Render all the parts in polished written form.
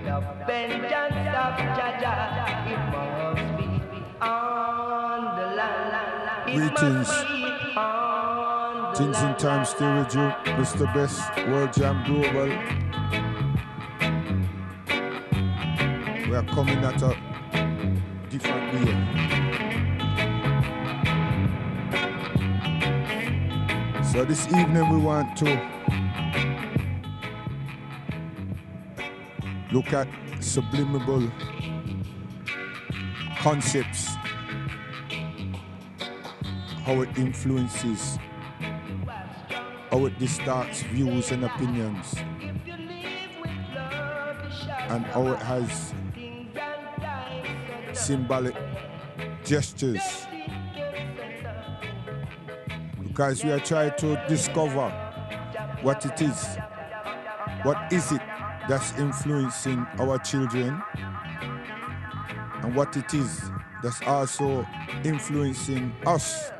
The vengeance of Jaja, it must be on the land. It Greetings. must be on the Things in land. time stay with you. Mr. Best, World Jam Global. We are coming at a different way. So this evening we want to look at subliminal concepts, how it influences, how it distorts views and opinions, and how it has symbolic gestures. Because we are trying to discover what it is. What is it that's influencing our children, and what it is that's also influencing us.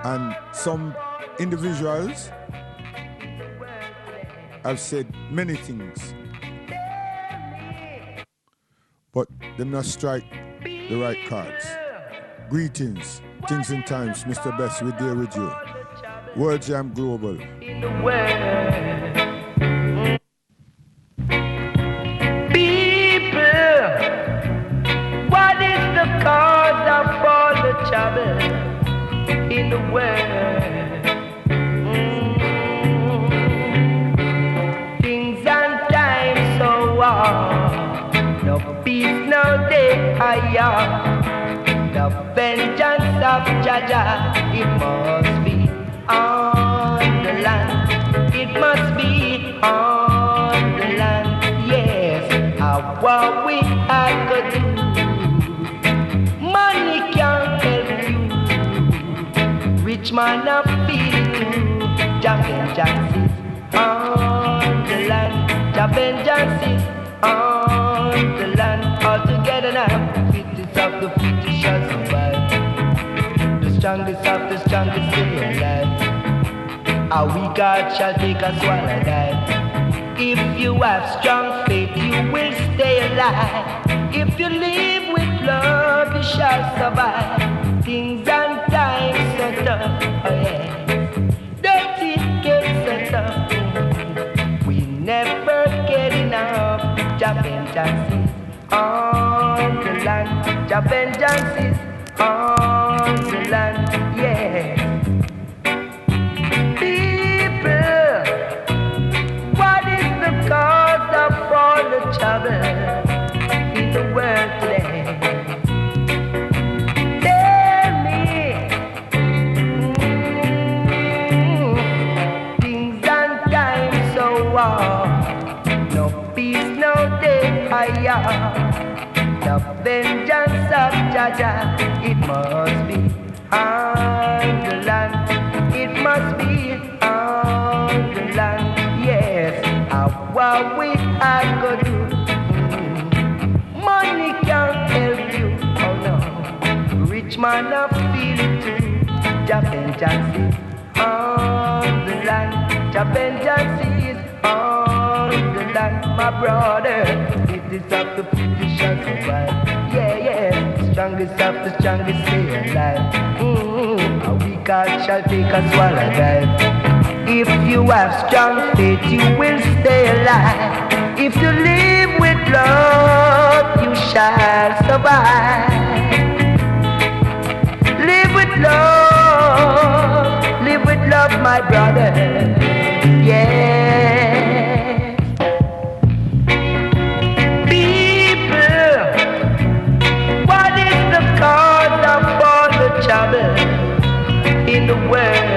And some individuals have said many things, but they not strike the right cards. Greetings, things and times, Mr. Best, we're there with you. World Jam Global. In the world. People, what is the cause of all the trouble in the world? Things and times so hard, no peace, no day higher. The vengeance of Jaja, it must be on the land. It must be on the land. Yes, how we are going to do. Money can't help you. Rich man of feel it too. The vengeance is on the land. The vengeance is on the land. All together now, fittest of the fittest shall survive. The strongest of the strongest stay alive. Our weak heart shall take us while I die. If you have strong faith, you will stay alive. If you live with love, you shall survive. Things and times so tough, oh yeah. Dirty gets so tough. We never get enough. The vengeance is on the land. The vengeance is on the land, yeah. People, what is the cause of all the trouble in the world today? Tell me. Things and times so hard, no peace, no day higher. The vengeance of Jaja, it must be on the land. It must be on the land. Yes, what we are going to do. Money can't help you. Oh no, rich man not feel it too. The vengeance is on the land. The vengeance is on the land, my brother. It is up to people shall survive. Yeah, yeah. Strongest of the strongest stay alive. A weak heart shall take us while I die. If you have strong faith, you will stay alive. If you live with love, you shall survive. Live with love, my brother. Yeah. People, what is the cause of all the trouble in the world?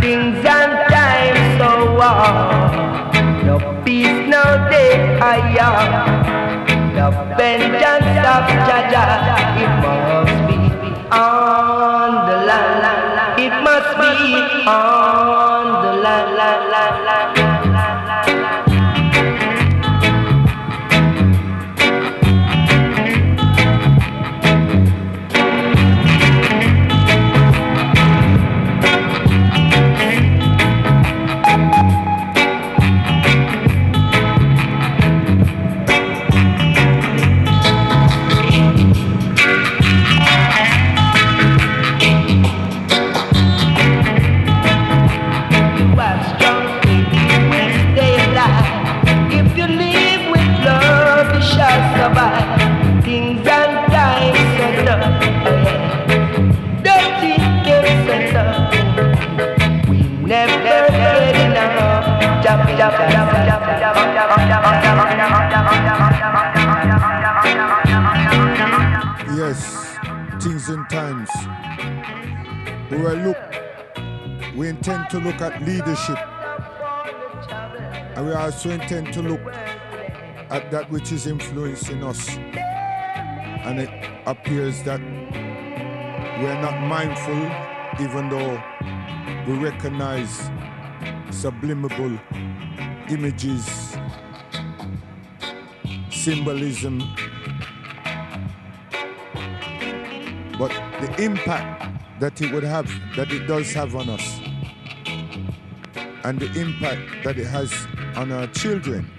Things and times so hard, no peace, no day higher. The vengeance of Jaja, it must be on the land. It must be on the land. never get enough. Jumping Yes, things and times. We intend to look at leadership, and we also intend to look at that which is influencing us. And it appears that we're not mindful, even though we recognize subliminal images, symbolism, but the impact that it does have on us, and the impact that it has on our children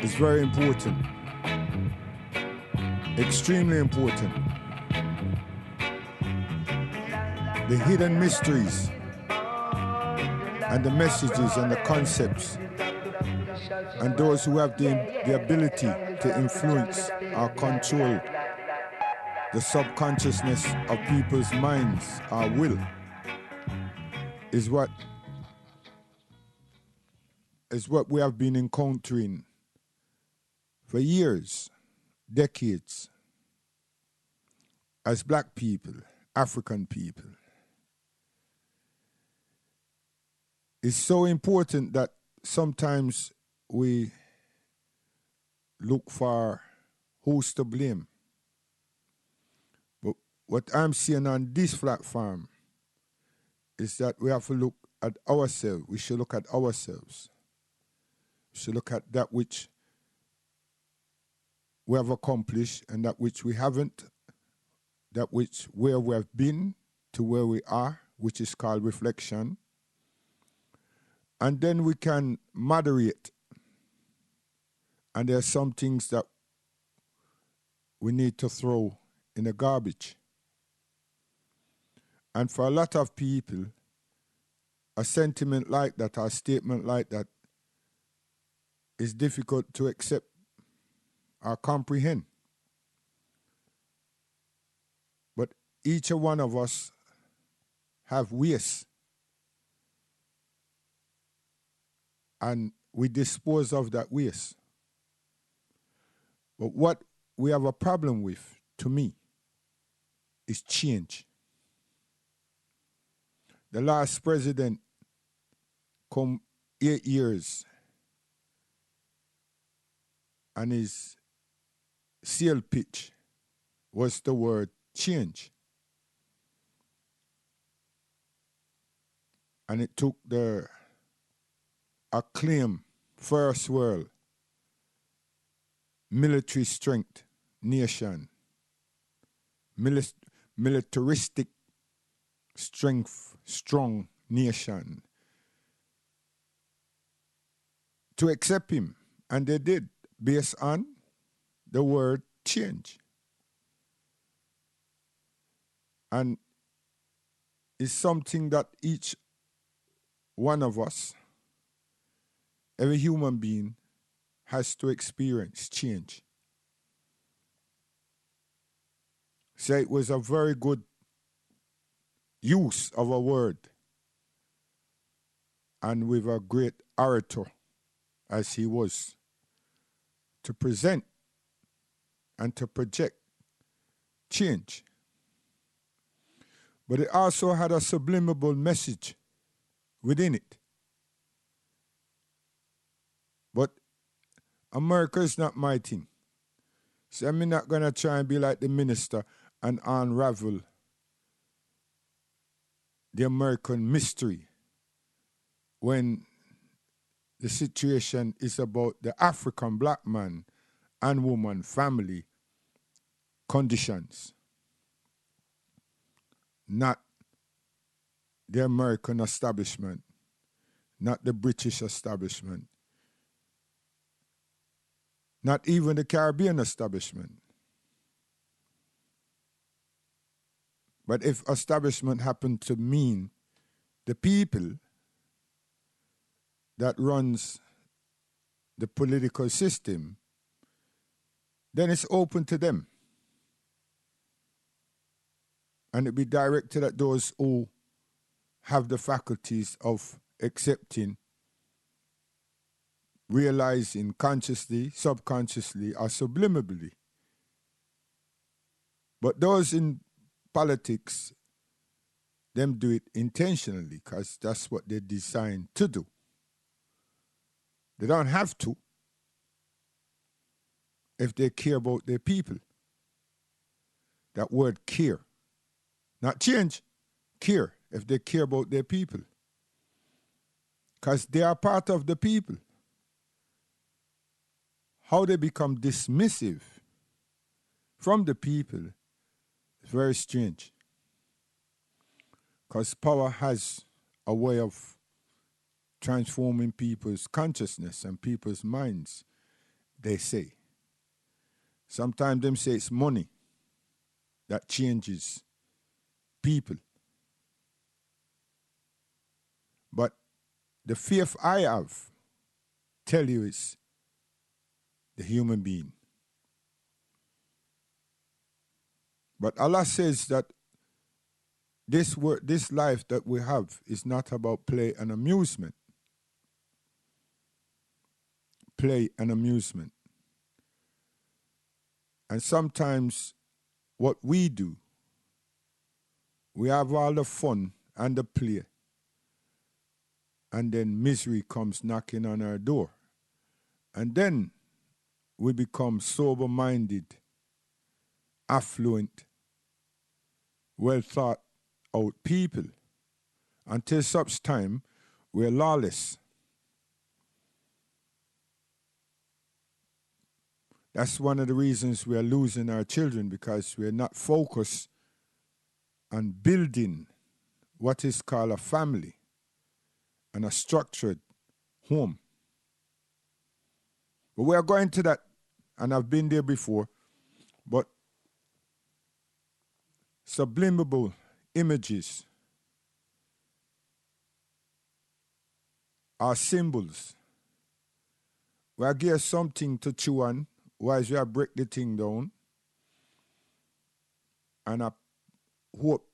is very important, extremely important. The hidden mysteries and the messages and the concepts, and those who have the ability to influence or control the subconsciousness of people's minds, our will, is what we have been encountering for years, decades, as black people, African people. It's so important that sometimes we look for who's to blame. But what I'm seeing on this platform is that we have to look at ourselves. We should look at ourselves. We should look at that which we have accomplished and that which we haven't, that which where we have been to where we are, which is called reflection. And then we can moderate. And there are some things that we need to throw in the garbage. And for a lot of people, a sentiment like that, or a statement like that, is difficult to accept or comprehend. But each one of us have waste. And we dispose of that waste. But what we have a problem with, to me, is change. The last president come 8 years, and his sales pitch was the word change. And it took the acclaimed first world military strength nation, militaristic strength, strong nation to accept him. And they did, based on the word change. And it's something that each one of us, every human being, has to experience change. So it was a very good use of a word, and with a great orator, as he was, to present and to project change. But it also had a subliminal message within it. But America is not my thing. So I'm not going to try and be like the minister and unravel the American mystery when the situation is about the African black man and woman family conditions, not the American establishment, not the British establishment, not even the Caribbean establishment. But if establishment happened to mean the people that runs the political system, then it's open to them. And it be directed at those who have the faculties of accepting, realizing consciously, subconsciously, or subliminally. But those in politics, them do it intentionally because that's what they're designed to do. They don't have to if they care about their people. That word care. Not change, care, if they care about their people. Because they are part of the people. How they become dismissive from the people is very strange. Because power has a way of transforming people's consciousness and people's minds, they say. Sometimes them say it's money that changes people. But the faith I have, tell you, is the human being. But Allah says that this life that we have is not about play and amusement. Play and amusement. And sometimes what we do, we have all the fun and the play, and then misery comes knocking on our door. And then we become sober-minded, affluent, well-thought out people. Until such time, we're lawless. That's one of the reasons we are losing our children, because we're not focused on building what is called a family and a structured home. But we are going to that, and I've been there before, but subliminal images are symbols. We are give something to chew on, whilst we break the thing down, and I hope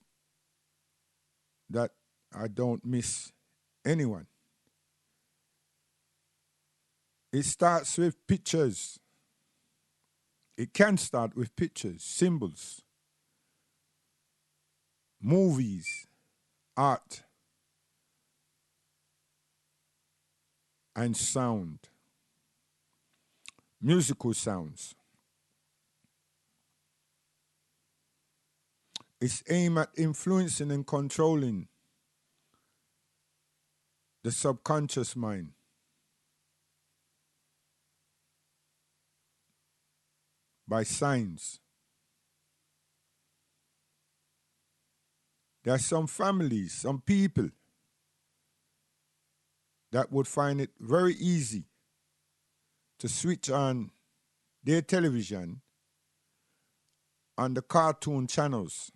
that I don't miss anyone. It starts with pictures. It can start with pictures, symbols, movies, art, and sound. Musical sounds. It's aimed at influencing and controlling the subconscious mind. By signs. There are some families, some people that would find it very easy to switch on their television on the cartoon channels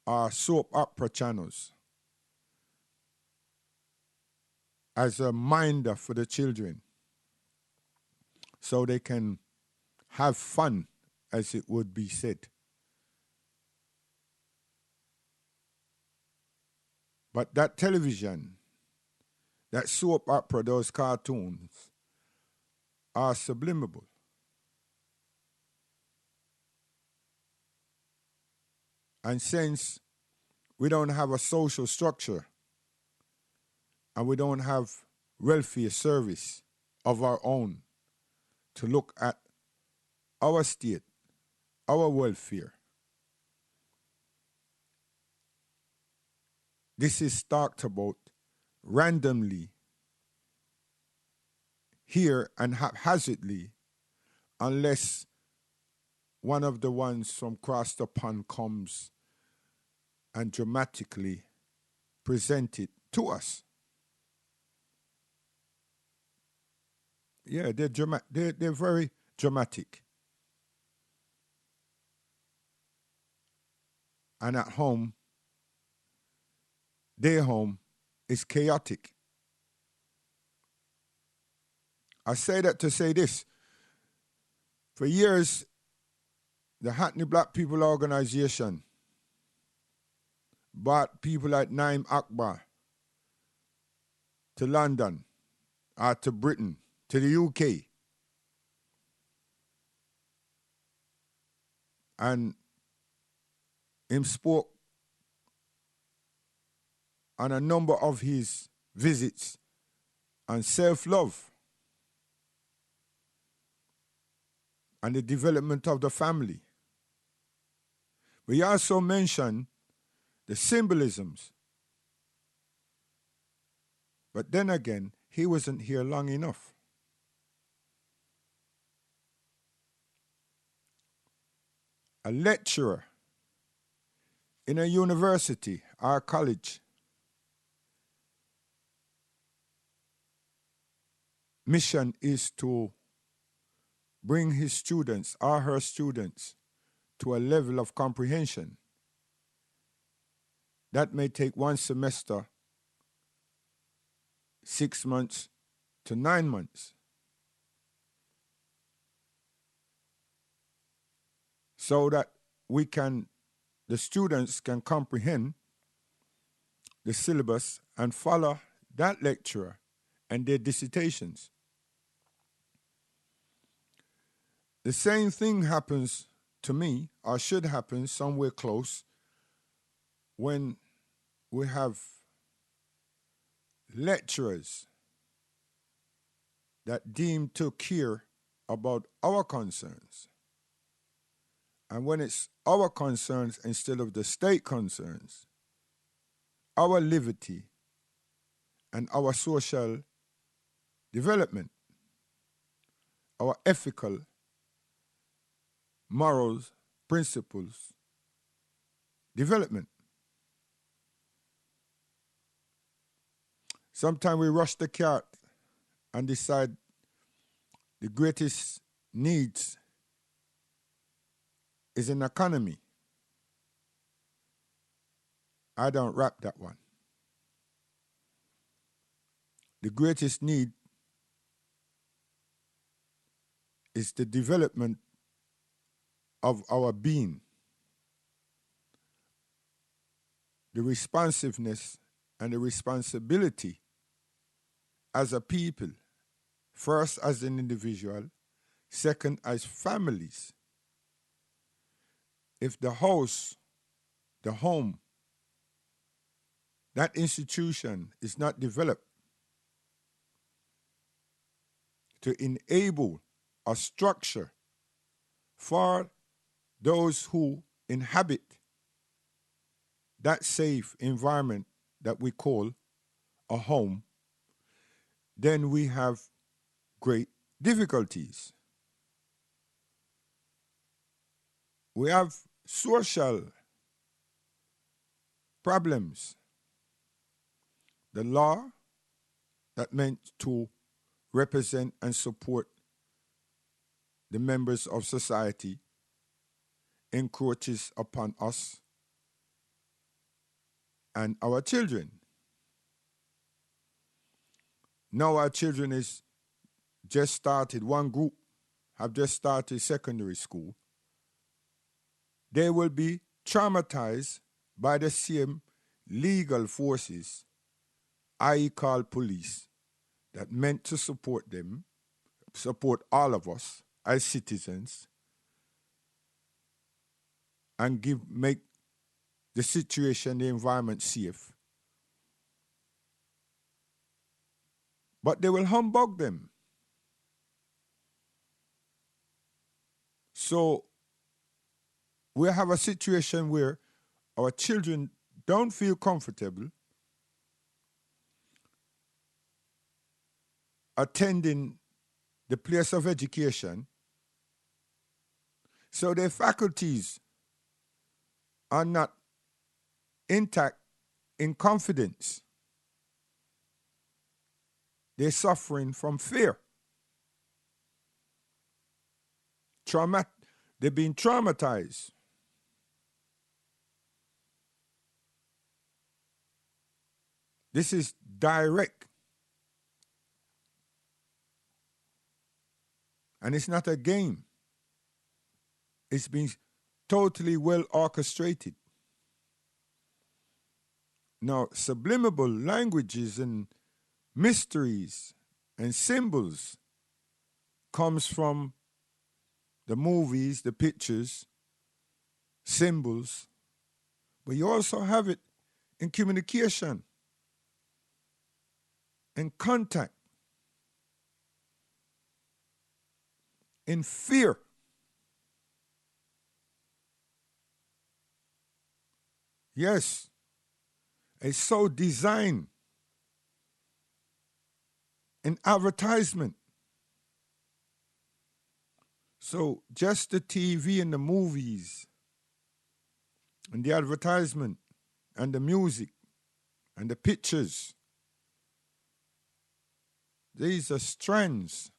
or soap opera channels as a minder for the children, so they can have fun, as it would be said. But that television, that soap opera, those cartoons, are subliminal. And since we don't have a social structure and we don't have welfare service of our own to look at our state, our welfare, this is talked about randomly here and haphazardly, unless one of the ones from across the pond comes and dramatically present it to us. Yeah, they're very dramatic. And at home, their home is chaotic. I say that to say this. For years, the Hackney Black People Organization brought people like Naim Akbar to London or to Britain, to the UK. And him spoke on a number of his visits on self-love and the development of the family. We also mentioned the symbolisms. But then again, he wasn't here long enough. A lecturer in a university or college mission is to bring his students or her students to a level of comprehension that may take one semester, 6 months to 9 months. So that the students can comprehend the syllabus and follow that lecturer and their dissertations. The same thing happens to me, or should happen somewhere close, when we have lecturers that deem to care about our concerns. And when it's our concerns instead of the state concerns, our liberty and our social development, our ethical morals, principles, development. Sometimes we rush the cart and decide the greatest needs is an economy. I don't wrap that one. The greatest need is the development of our being, the responsiveness and the responsibility as a people, first as an individual, second as families. If the house, the home, that institution is not developed to enable a structure for those who inhabit that safe environment that we call a home, then we have great difficulties. We have social problems. The law that meant to represent and support the members of society encroaches upon us and our children. Now our children is just started, one group have just started secondary school. They will be traumatized by the same legal forces, i.e. called police, that meant to support them, support all of us as citizens, and make the situation, the environment safe. But they will humbug them. So we have a situation where our children don't feel comfortable attending the place of education, so their faculties are not intact in confidence. They're suffering from fear. They're being traumatized. This is direct. And it's not a game. It's been totally well orchestrated. Now, subliminal languages and mysteries and symbols comes from the movies, the pictures, symbols, but you also have it in communication, in contact, in fear. Yes, it's so designed in advertisement. So just the TV and the movies and the advertisement and the music and the pictures, these are strands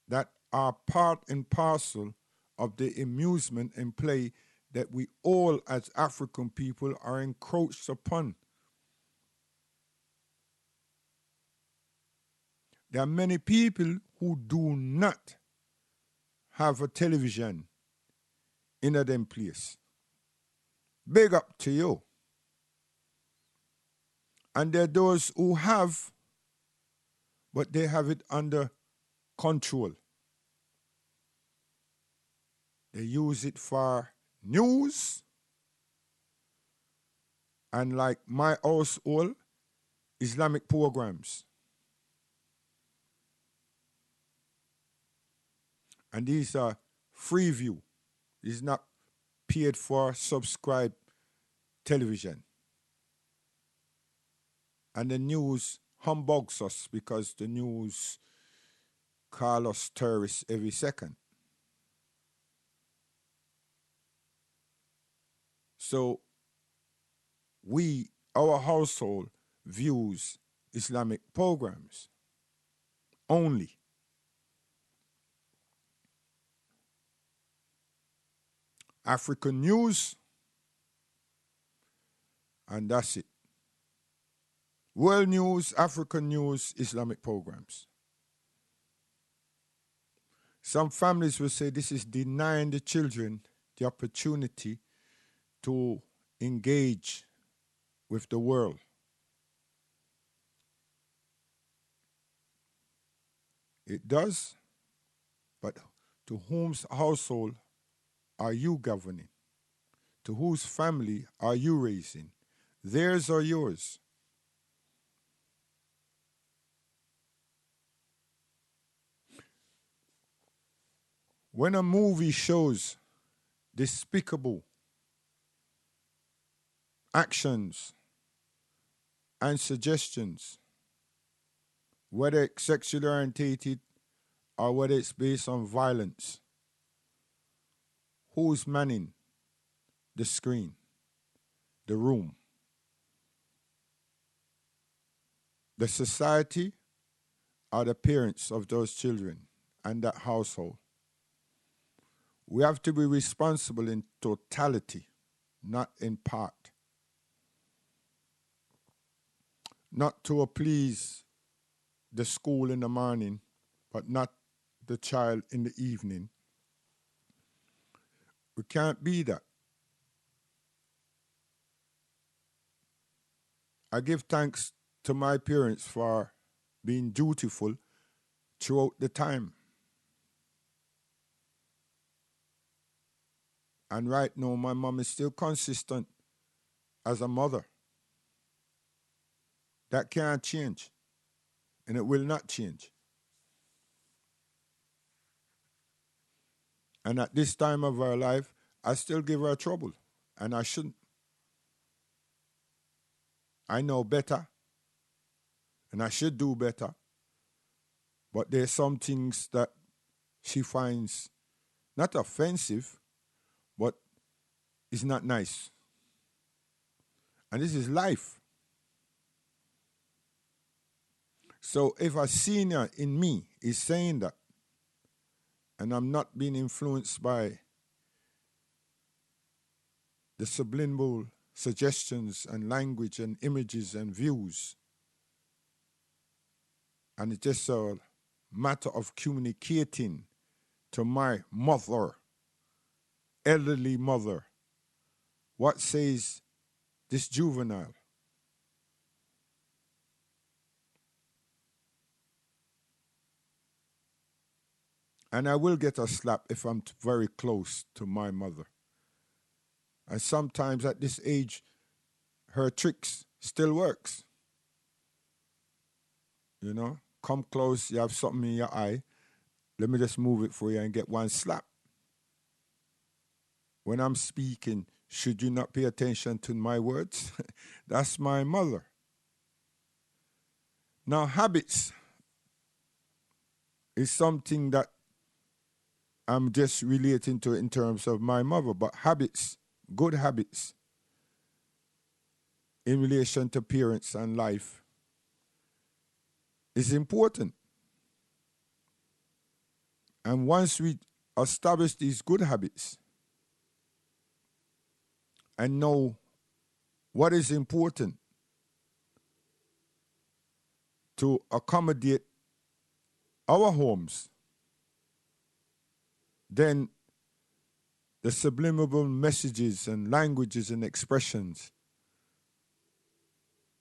that are part and parcel of the amusement and play that we all as African people are encroached upon. There are many people who do not have a television in a them place. Big up to you. And there are those who have, but they have it under control. They use it for news, and like my household, Islamic programs. And these are free view. This is not paid for subscribed television. And the news humbugs us because the news call us terrorists every second. So our household views Islamic programs only. African news, and that's it. World news, African news, Islamic programs. Some families will say this is denying the children the opportunity to engage with the world. It does, but to whose household are you governing? To whose family are you raising? Theirs or yours? When a movie shows despicable actions and suggestions, whether it's sexually orientated or whether it's based on violence, who's manning the screen, the room? The society or the parents of those children and that household? We have to be responsible in totality, not in part. Not to please the school in the morning, but not the child in the evening. We can't be that. I give thanks to my parents for being dutiful throughout the time. And right now, my mom is still consistent as a mother. That can't change, and it will not change. And at this time of her life, I still give her trouble, and I shouldn't. I know better, and I should do better, but there's some things that she finds not offensive, but is not nice. And this is life. So if a senior in me is saying that, and I'm not being influenced by the subliminal suggestions and language and images and views, and it's just a matter of communicating to my mother, elderly mother, what says this juvenile. And I will get a slap if I'm very close to my mother. And sometimes at this age, her tricks still works. You know, come close, you have something in your eye. Let me just move it for you and get one slap. When I'm speaking, should you not pay attention to my words? That's my mother. Now, habits is something that I'm just relating to in terms of my mother, but habits, good habits, in relation to parents and life is important. And once we establish these good habits and know what is important to accommodate our homes, then the subliminal messages and languages and expressions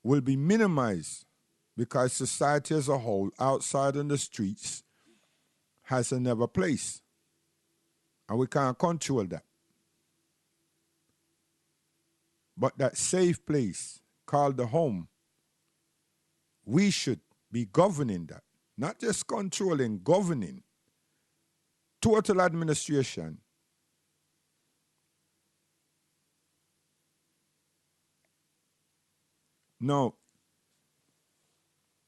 will be minimized, because society as a whole, outside on the streets, has another place. And we can't control that. But that safe place called the home, we should be governing that. Not just controlling, governing. Total administration. Now,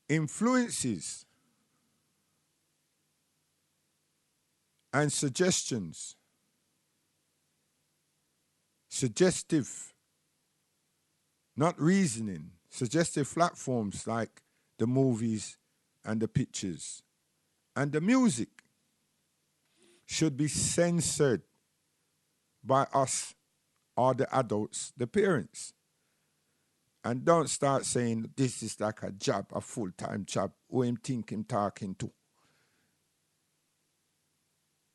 influences and suggestions, suggestive, not reasoning, suggestive platforms like the movies and the pictures and the music should be censored by us or the adults, the parents. And don't start saying this is like a job, a full-time job, who him think him talking to.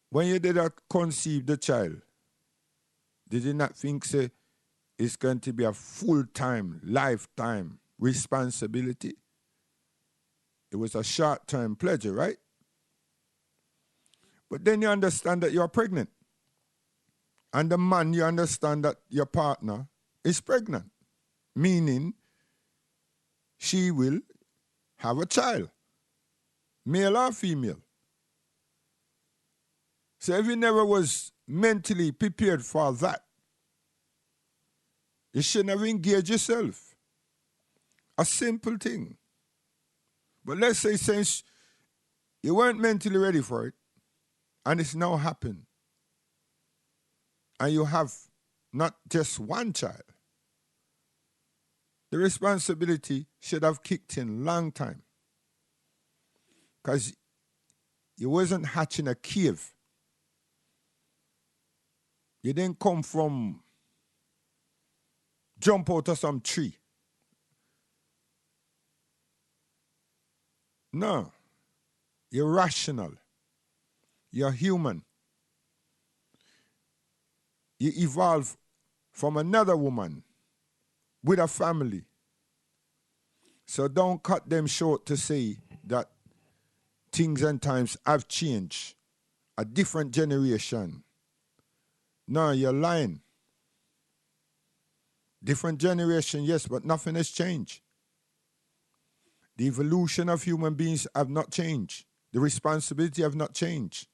When you did not conceive the child, did you not think say it's going to be a full-time, lifetime responsibility? It was a short-term pleasure, right? But then you understand that you're pregnant. And the man, you understand that your partner is pregnant. Meaning, she will have a child, male or female. So if you never was mentally prepared for that, you shouldn't have engaged yourself. A simple thing. But let's say since you weren't mentally ready for it, and it's now happened, and you have not just one child, the responsibility should have kicked in long time. Because you wasn't hatching a cave. You didn't come from jump out of some tree. No. You're rational. You're human. You evolve from another woman with a family. So don't cut them short to say that things and times have changed. A different generation. No, you're lying. Different generation, yes, but nothing has changed. The evolution of human beings have not changed. The responsibility have not changed.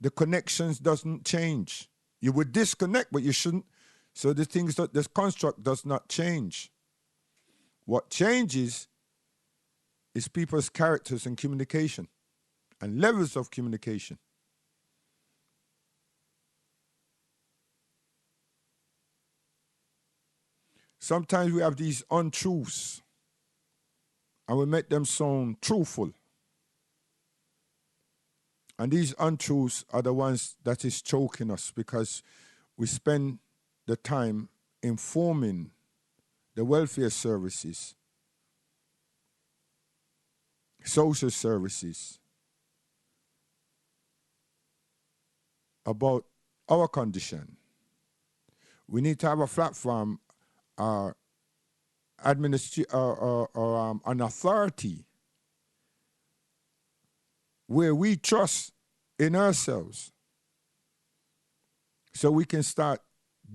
The connections doesn't change. You would disconnect, but you shouldn't. So the things that this construct does not change. What changes is people's characters and communication and levels of communication. Sometimes we have these untruths and we make them sound truthful. And these untruths are the ones that is choking us, because we spend the time informing the welfare services, social services about our condition. We need to have a platform or an authority where we trust in ourselves, so we can start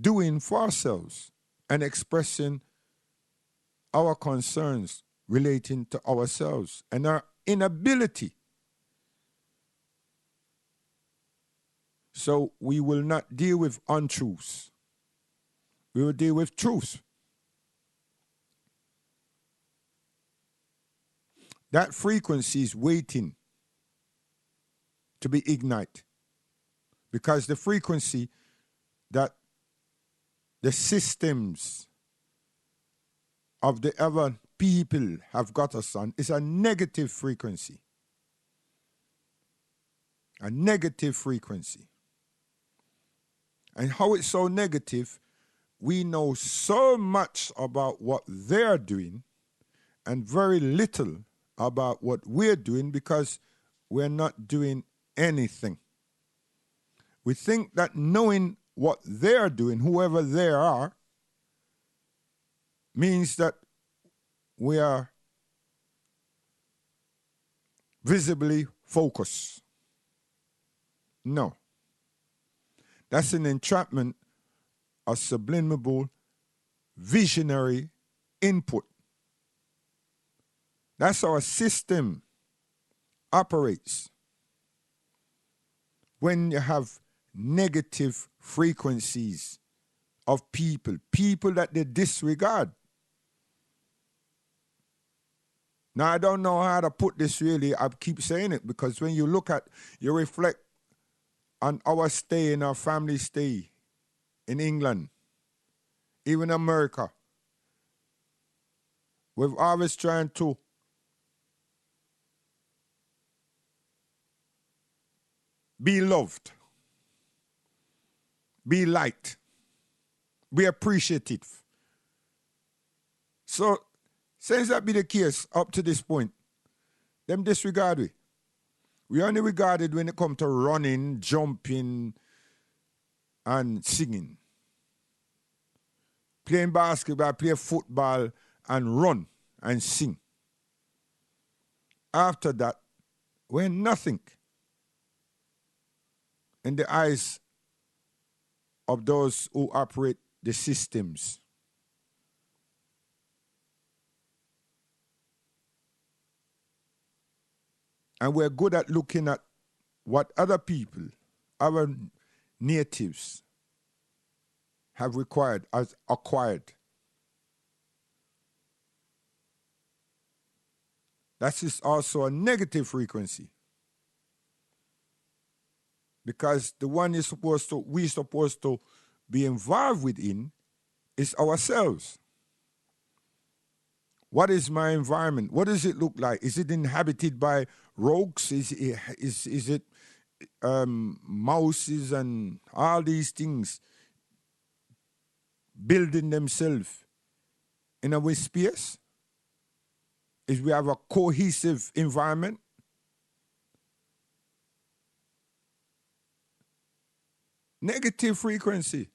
doing for ourselves and expressing our concerns relating to ourselves and our inability. So we will not deal with untruths. We will deal with truth. That frequency is waiting to be ignited, because the frequency that the systems of the other people have got us on is a negative frequency. A negative frequency. And how it's so negative, we know so much about what they're doing and very little about what we're doing, because we're not doing anything. We think that knowing what they're doing, whoever they are, means that we are visibly focused. No. That's an entrapment of subliminal visionary input. That's how a system operates. When you have negative frequencies of people that they disregard. Now, I don't know how to put this really. I keep saying it because when you look at, you reflect on our stay in our family stay in England, even America. We've always trying to be loved, be liked, be appreciative. So, since that be the case up to this point, them disregard we. We only regarded when it come to running, jumping, and singing. Playing basketball, play football, and run and sing. After that, we're nothing in the eyes of those who operate the systems. And we're good at looking at what other people, our natives, have acquired. That is also a negative frequency. Because the one we're supposed to be involved within is ourselves. What is my environment? What does it look like? Is it inhabited by rogues? Is it mouses and all these things building themselves in a space? Is we have a cohesive environment? Negative frequency.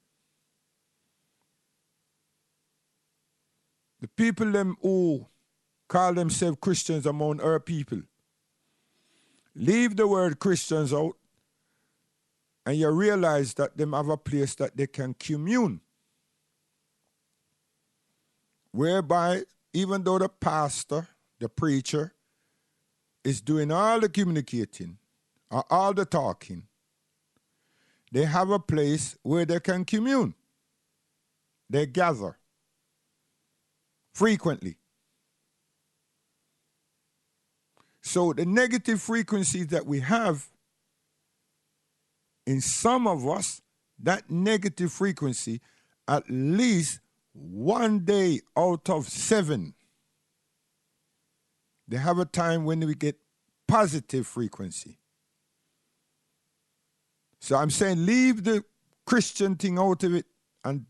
The people them who call themselves Christians among our people, leave the word Christians out, and you realize that them have a place that they can commune. Whereby, even though the pastor, the preacher, is doing all the communicating, or all the talking, they have a place where they can commune. They gather frequently. So the negative frequencies that we have, in some of us, that negative frequency, at least one day out of 7, they have a time when we get positive frequency. So I'm saying leave the Christian thing out of it and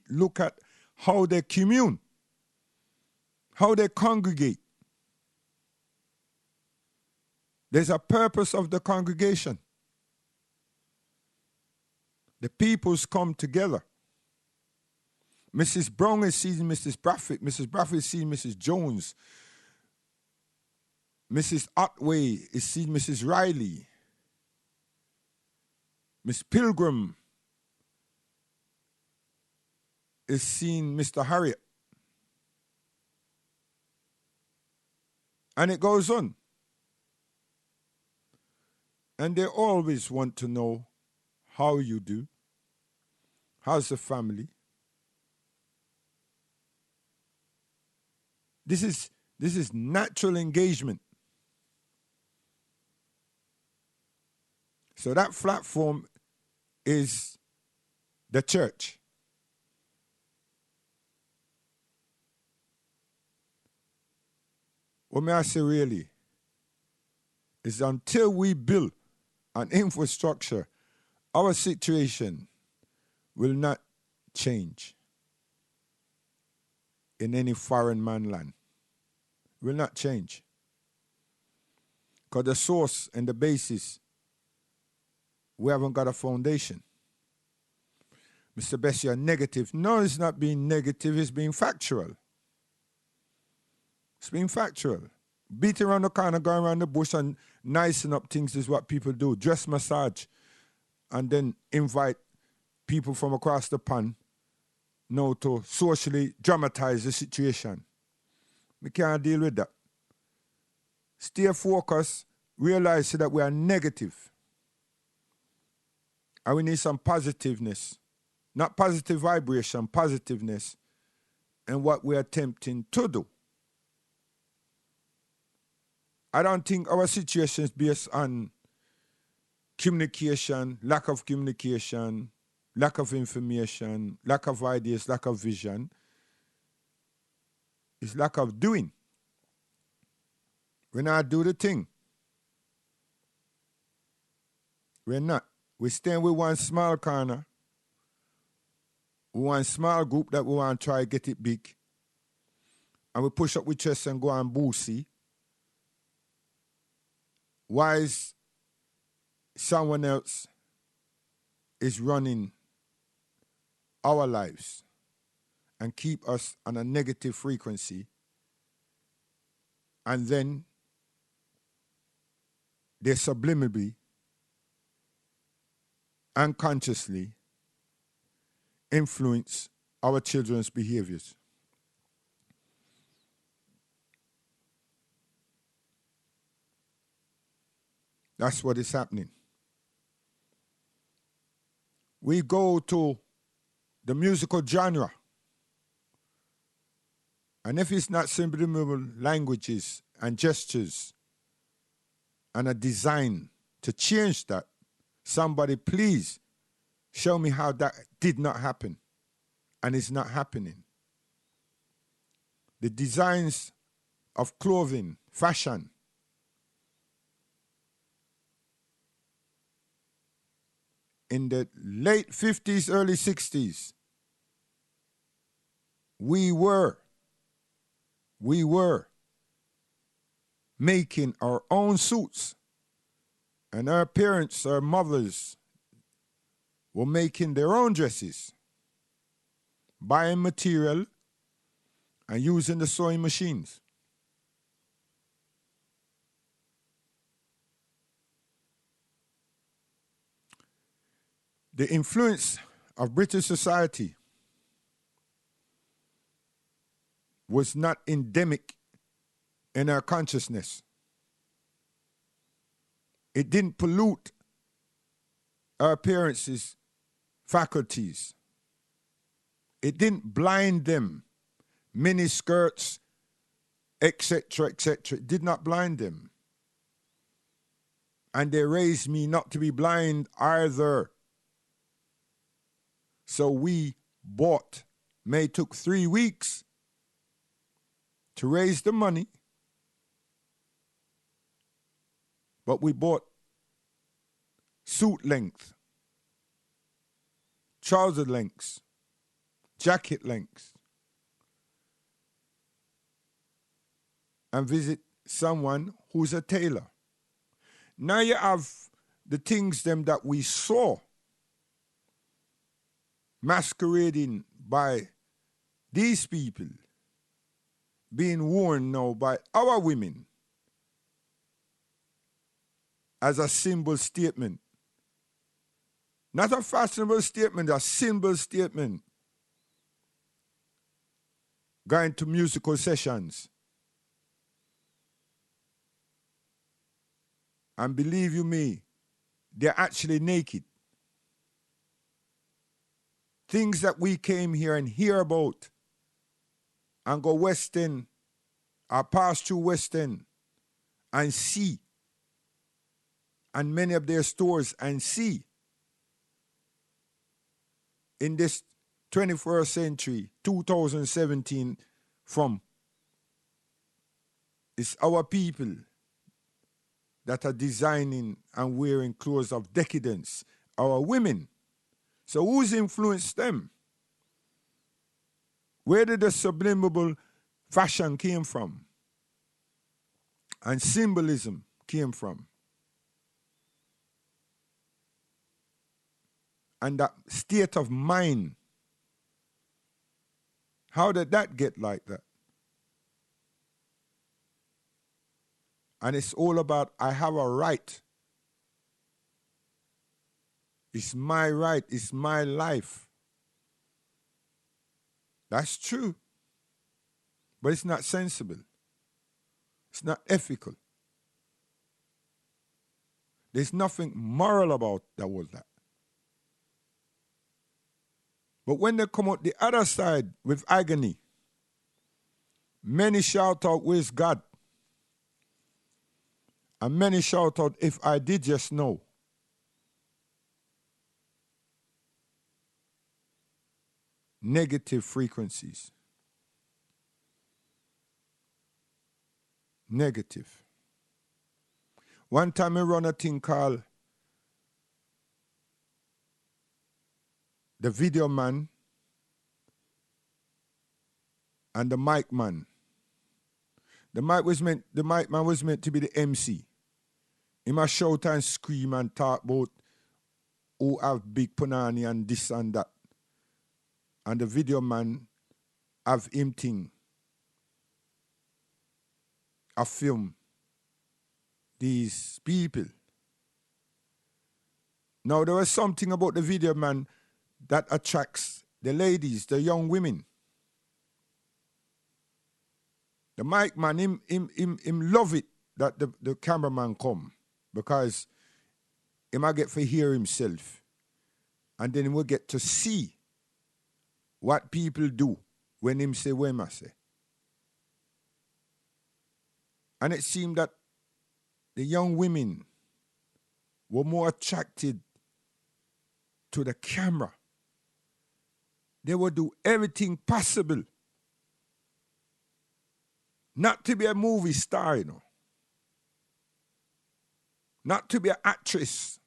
look at how they commune, how they congregate. There's a purpose of the congregation. The peoples come together. Mrs. Brown is seeing Mrs. Bradford. Mrs. Bradford is seeing Mrs. Jones. Mrs. Otway is seeing Mrs. Riley. Miss Pilgrim is seeing Mr. Harriet. And it goes on. And they always want to know how you do. How's the family? This is natural engagement. So that platform is the church. What may I say really is until we build an infrastructure, our situation will not change in any foreign man land. Will not change. Because the source and the basis, we haven't got a foundation. Mr. Best, you're negative. No, it's not being negative, it's being factual. It's being factual. Beat around the corner, go around the bush and nicen up things is what people do. Dress massage and then invite people from across the pond now to socially dramatize the situation. We can't deal with that. Stay focused, realize that we are negative. And we need some positiveness. Not positive vibration, positiveness in what we're attempting to do. I don't think our situation is based on communication, lack of communication, lack of information, lack of ideas, lack of vision. It's lack of doing. When I do the thing, we're not. We're staying with one small corner, one small group that we want to try to get it big. And we push up with chest and go on boosie. Why is someone else is running our lives and keep us on a negative frequency, and then they subliminally, unconsciously influence our children's behaviors. That's what is happening. We go to the musical genre, and if it's not subliminal languages and gestures and a design to change that, somebody please show me how that did not happen and is not happening. The designs of clothing, fashion, in the late 50s, early 60s, we were making our own suits. And our parents, our mothers, were making their own dresses, buying material and using the sewing machines. The influence of British society was not endemic in our consciousness. It didn't pollute our parents' faculties. It didn't blind them. Mini skirts, etc., etc. It did not blind them. And they raised me not to be blind either. So we bought, May took 3 weeks to raise the money, but we bought suit length, trouser lengths, jacket lengths, and visit someone who's a tailor. Now you have the things them that we saw masquerading by these people being worn now by our women as a symbol statement. Not a fashionable statement, a symbol statement. Going to musical sessions. And believe you me, they're actually naked. Things that we came here and hear about and go West End or pass through West End and see, and many of their stores and see in this 21st century, 2017, from it's our people that are designing and wearing clothes of decadence, our women. So who's influenced them? Where did the subliminal fashion came from? And symbolism came from? And that state of mind, how did that get like that? And it's all about, I have a right. It's my right. It's my life. That's true. But it's not sensible. It's not ethical. There's nothing moral about that. But when they come out the other side with agony, many shout out, where's God? And many shout out, if I did just know. Negative frequencies. Negative. One time I run a thing called the Video Man and the Mic Man. The mic man was meant to be the MC. He must shout and scream and talk about who have big punani and this and that. And the Video Man have him thing. A film. These people. Now there was something about the Video Man that attracts the ladies, the young women. The Mic Man, him love it that the cameraman come, because he might get to hear himself. And then he will get to see what people do when him say what him say. And it seemed that the young women were more attracted to the camera. They would do everything possible not to be a movie star, you know. Not to be an actress,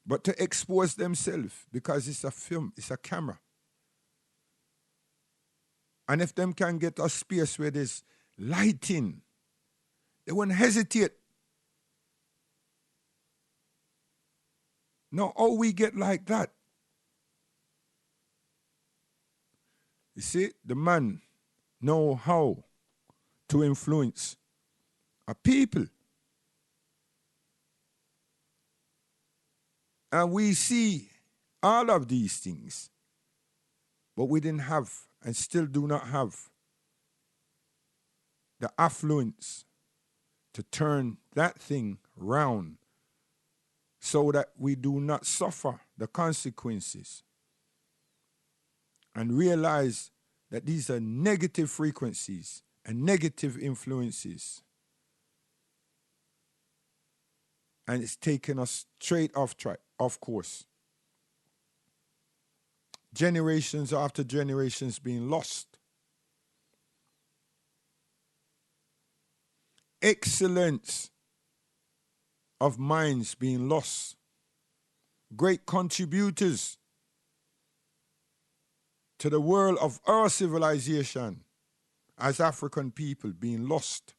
but to expose themselves, because it's a film, it's a camera. And if them can get a space where there's lighting, they won't hesitate. Now, how we get like that? You see, the man know how to influence a people. And we see all of these things, but we didn't have and still do not have the affluence to turn that thing round so that we do not suffer the consequences and realize that these are negative frequencies and negative influences. And it's taken us straight off track, of course. Generations after generations being lost. Excellence of minds being lost. Great contributors to the world of our civilization as African people being lost.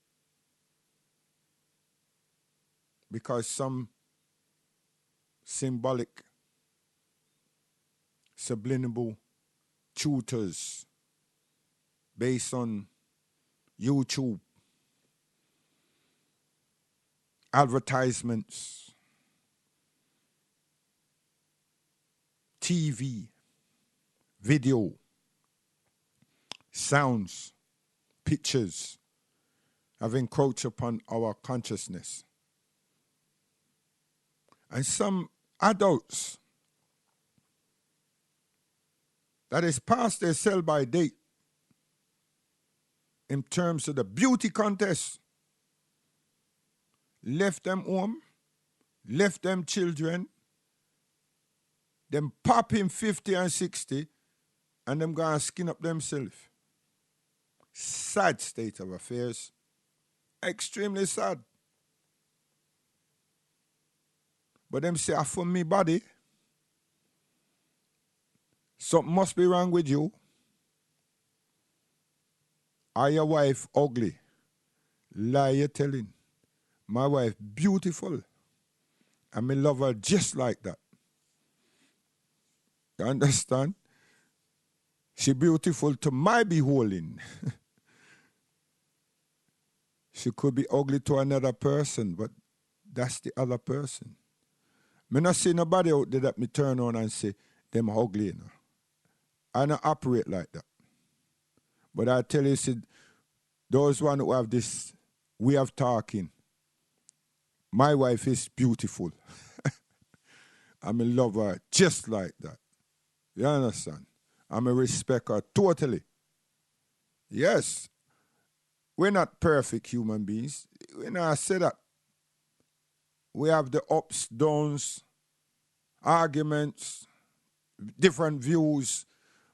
Because some symbolic, subliminal tutors based on YouTube, advertisements, TV, video, sounds, pictures have encroached upon our consciousness. And some adults that is past their sell-by date in terms of the beauty contest, left them home, left them children, them popping 50 and 60, and them gonna skin up themselves. Sad state of affairs. Extremely sad. But them say, for me body, something must be wrong with you. Are your wife ugly? Lie you telling. My wife beautiful. And me love her just like that. You understand? She beautiful to my beholding. She could be ugly to another person, but that's the other person. Me not see nobody out there that me turn on and say, them ugly, you know. I don't operate like that. But I tell you, see, those one who have this way of talking, my wife is beautiful. I love her just like that. You understand? I respect her totally. Yes. We're not perfect human beings. When I say that, we have the ups, downs, arguments, different views.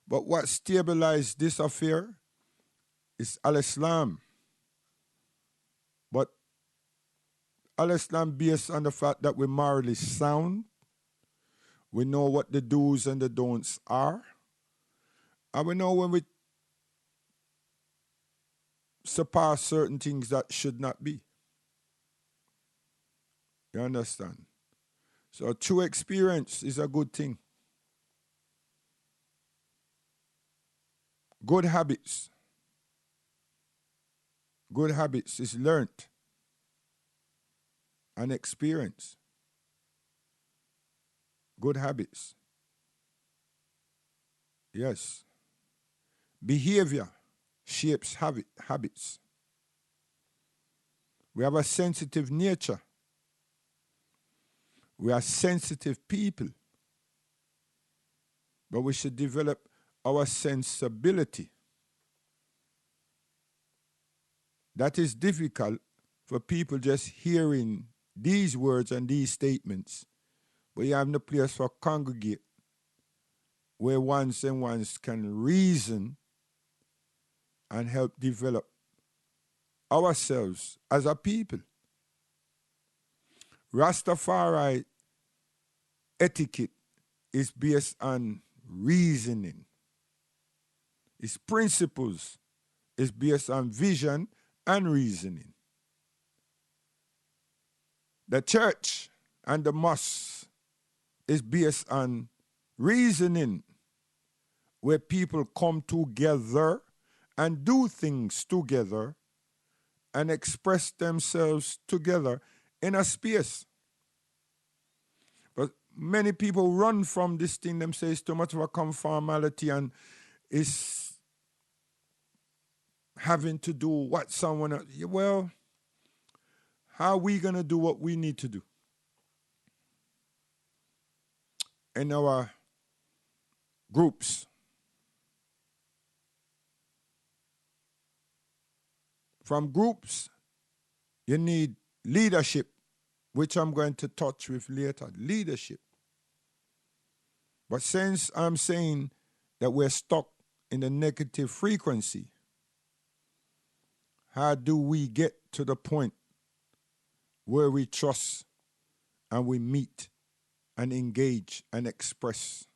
But what stabilized this affair is Al-Islam. But Al-Islam based on the fact that we're morally sound. We know what the do's and the don'ts are. And we know when we surpass certain things that should not be. You understand? So true experience is a good thing. Good habits. Good habits is learnt and experience. Good habits. Yes. Behavior shapes habits. We have a sensitive nature. We are sensitive people. But we should develop our sensibility. That is difficult for people just hearing these words and these statements. But you have no place for congregate where ones and ones can reason and help develop ourselves as a people. Rastafari etiquette is based on reasoning. Its principles is based on vision and reasoning. The church and the mosque is based on reasoning, where people come together and do things together and express themselves together in a space. But many people run from this thing. Them say it's too much of a conformality and it's having to do what someone else. Well, how are we going to do what we need to do in our groups? From groups, you need leadership, which I'm going to touch with later. Leadership. But since I'm saying that we're stuck in the negative frequency, how do we get to the point where we trust and we meet and engage and express?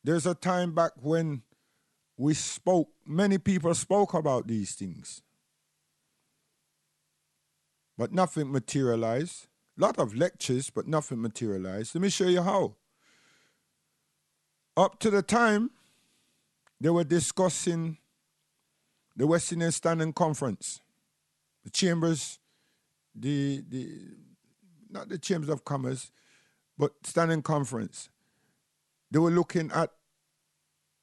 There's a time back when we spoke, many people spoke about these things, but nothing materialized. A lot of lectures, but nothing materialized. Let me show you how. Up to the time they were discussing the West Indian Standing Conference, the chambers, not the chambers of commerce, but Standing Conference. They were looking at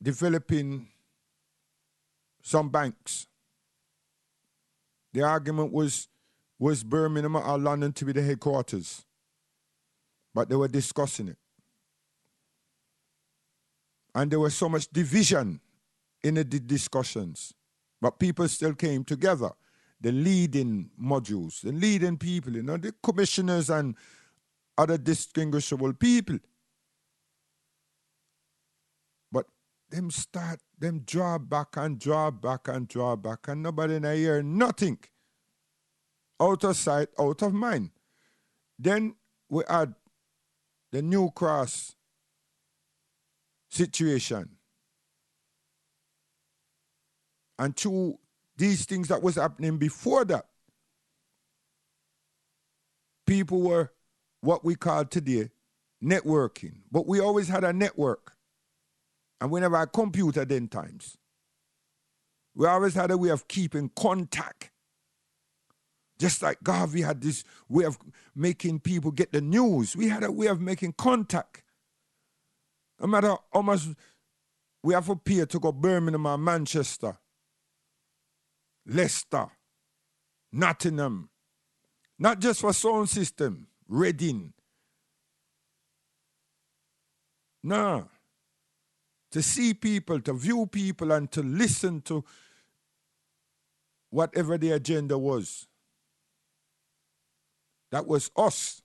developing some banks. The argument was Birmingham or London to be the headquarters, but they were discussing it. And there was so much division in the discussions, but people still came together. The leading modules, the leading people, the commissioners and other distinguishable people. But them draw back, and nobody in hear nothing. Out of sight, out of mind. Then we had the New Cross situation. And through these things that was happening before that, people were what we call today networking. But we always had a network. And we never had a computer then times. We always had a way of keeping contact. Just like Garvey had this way of making people get the news. We had a way of making contact. No matter how much we have to pay to go Birmingham or Manchester, Leicester, Nottingham, not just for sound system, Reading. No. To see people, to view people, and to listen to whatever the agenda was. That was us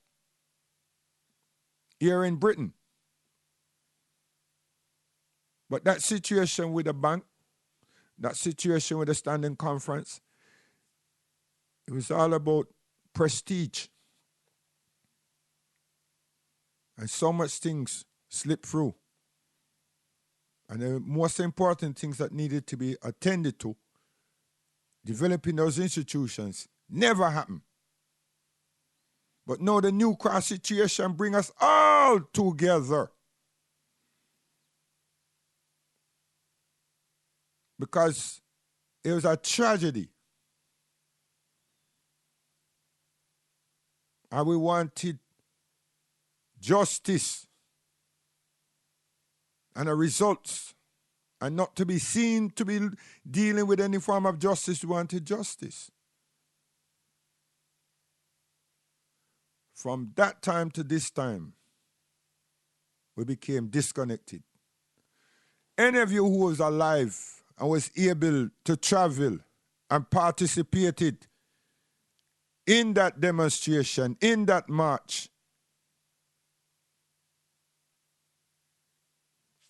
here in Britain. But that situation with the bank, that situation with the Standing Conference, it was all about prestige. And so much things slipped through. And the most important things that needed to be attended to, developing those institutions, never happened. But now the New Cross situation brings us all together. Because it was a tragedy. And we wanted justice and the results, and not to be seen to be dealing with any form of justice. We wanted justice. From that time to this time, we became disconnected. Any of you who was alive and was able to travel and participated in that demonstration, in that march,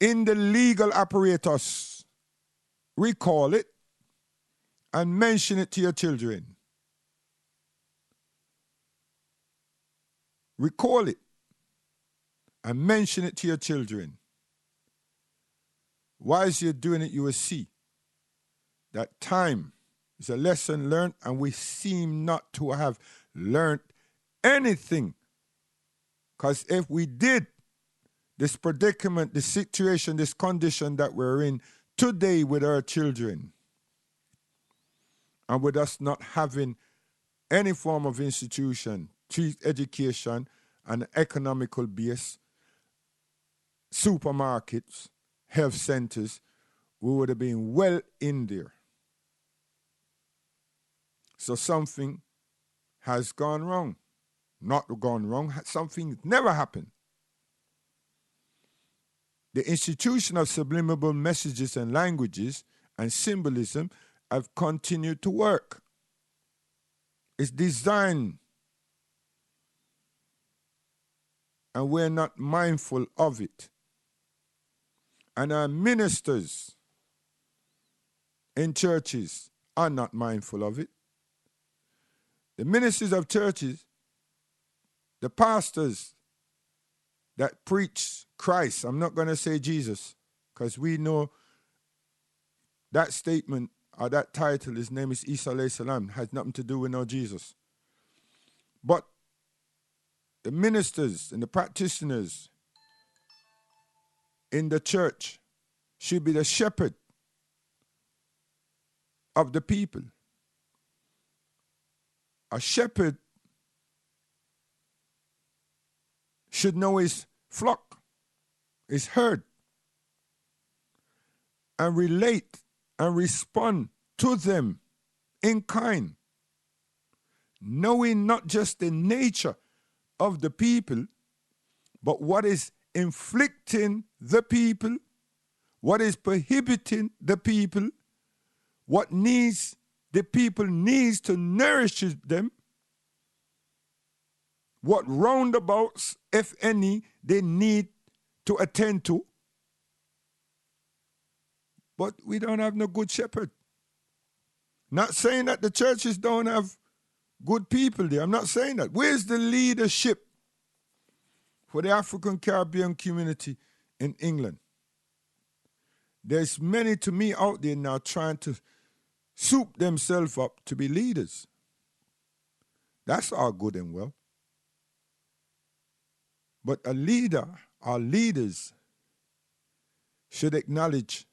in the legal apparatus, recall it and mention it to your children. Recall it and mention it to your children. Whilst you're doing it, you will see that time is a lesson learned, and we seem not to have learned anything. Because if we did, this predicament, this situation, this condition that we're in today with our children, and with us not having any form of institution, education, and economical base, supermarkets, health centers, we would have been well in there. So something has gone wrong. Not gone wrong, something never happened. The institution of subliminal messages and languages and symbolism have continued to work. It's designed, and we're not mindful of it. And our ministers in churches are not mindful of it. The ministers of churches, the pastors that preach Christ, I'm not going to say Jesus, because we know that statement or that title, his name is Isa alayhi salam, has nothing to do with no Jesus. But the ministers and the practitioners in the church should be the shepherd of the people. A shepherd should know his flock, his herd, and relate and respond to them in kind, knowing not just the nature of the people, but what is inflicting the people, what is prohibiting the people, what needs the people needs to nourish them, what roundabouts, if any, they need to attend to. But we don't have no good shepherd. Not saying that the churches don't have good people there. I'm not saying that. Where's the leadership for the African Caribbean community in England? There's many to me out there now trying to soup themselves up to be leaders. That's all good and well. But a leader, our leaders, should acknowledge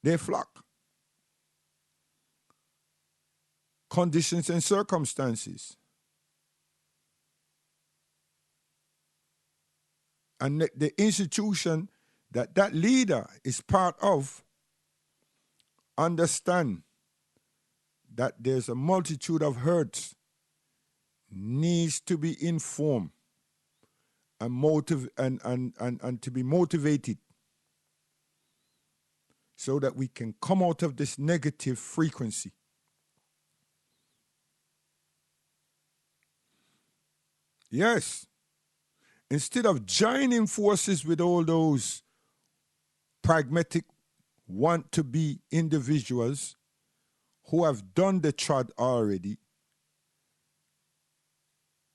their flock, conditions and circumstances, and the institution that leader is part of understand that there's a multitude of herds needs to be informed and to be motivated so that we can come out of this negative frequency. Yes. Instead of joining forces with all those pragmatic, want-to-be individuals who have done the trod already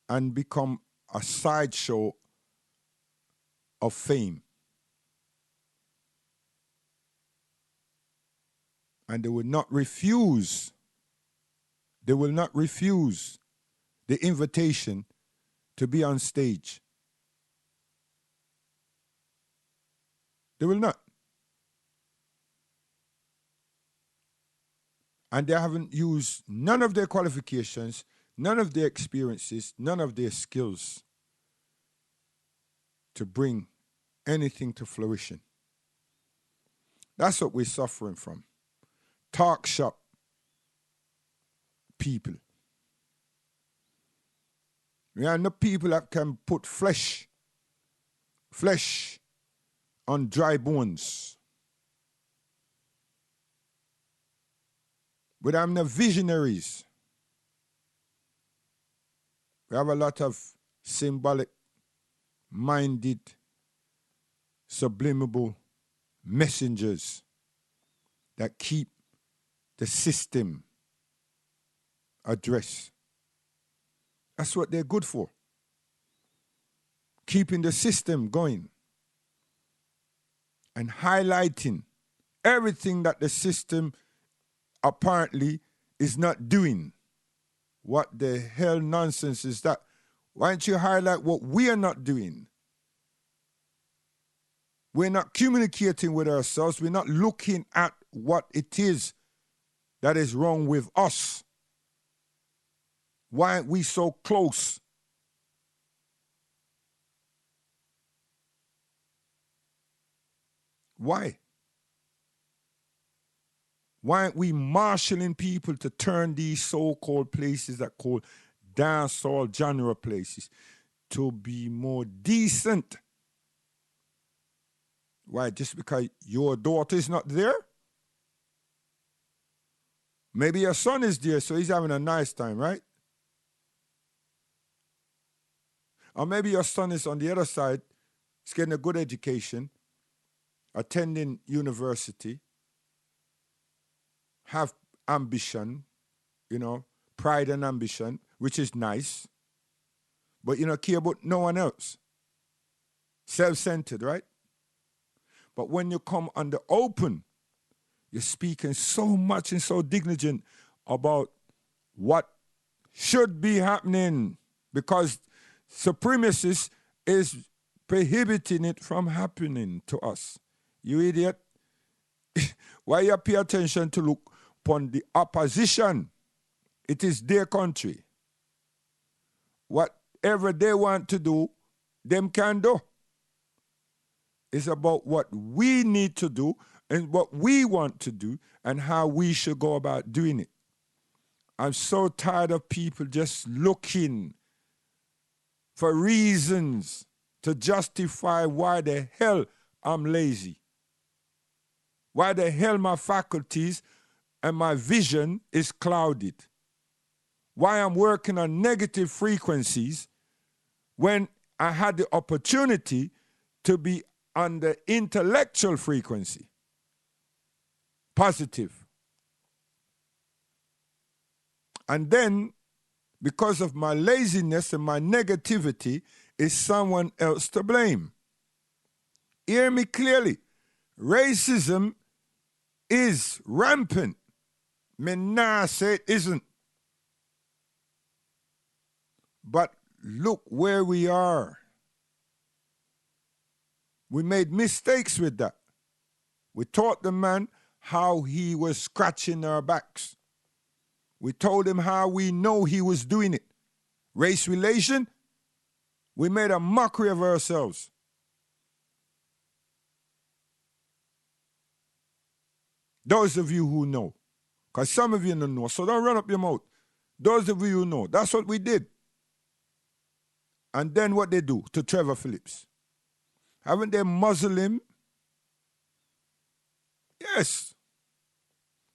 and become a sideshow of fame. And they will not refuse the invitation to be on stage. They will not. And they haven't used none of their qualifications, none of their experiences, none of their skills to bring anything to fruition. That's what we're suffering from. Talk shop people. We are not people that can put flesh on dry bones. But I'm the visionaries. We have a lot of symbolic-minded, sublimable messengers that keep the system addressed. That's what they're good for. Keeping the system going and highlighting everything that the system apparently is not doing. What the hell nonsense is that? Why don't you highlight what we are not doing? We're not communicating with ourselves. We're not looking at what it is that is wrong with us. Why aren't we so close? Why? Why aren't we marshalling people to turn these so-called places that called dancehall genre places to be more decent? Why? Just because your daughter is not there? Maybe your son is there, so he's having a nice time, right? Or maybe your son is on the other side, he's getting a good education, attending university, have ambition, pride and ambition, which is nice, but you don't care about no one else. Self-centered, right? But when you come on the open, you're speaking so much and so diligent about what should be happening because supremacists is prohibiting it from happening to us. You idiot. Why you pay attention to look upon the opposition. It is their country. Whatever they want to do, them can do. It's about what we need to do and what we want to do and how we should go about doing it. I'm so tired of people just looking for reasons to justify why the hell I'm lazy. Why the hell my faculties and my vision is clouded. Why I'm working on negative frequencies when I had the opportunity to be on the intellectual frequency. Positive. And then, because of my laziness and my negativity, is someone else to blame. Hear me clearly. Racism is rampant. Me nah say it isn't. But look where we are. We made mistakes with that. We taught the man how he was scratching our backs. We told him how we know he was doing it. Race relation, we made a mockery of ourselves. Those of you who know, because some of you don't know, so don't run up your mouth. Those of you who know, that's what we did. And then what they do to Trevor Phillips? Haven't they muzzled him? Yes.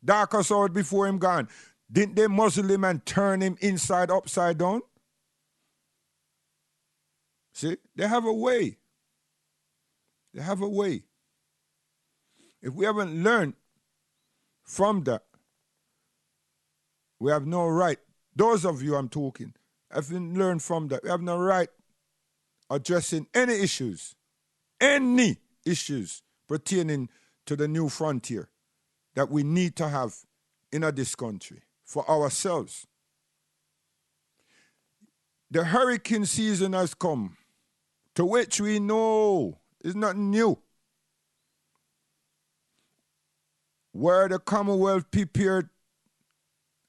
Darker sword before him gone. Didn't they muzzle him and turn him inside, upside down? See, they have a way. They have a way. If we haven't learned from that, we have no right. Those of you I'm talking, haven't learned from that. We have no right addressing any issues pertaining to the new frontier that we need to have in this country for ourselves. The hurricane season has come, to which we know is nothing new. Were the Commonwealth prepared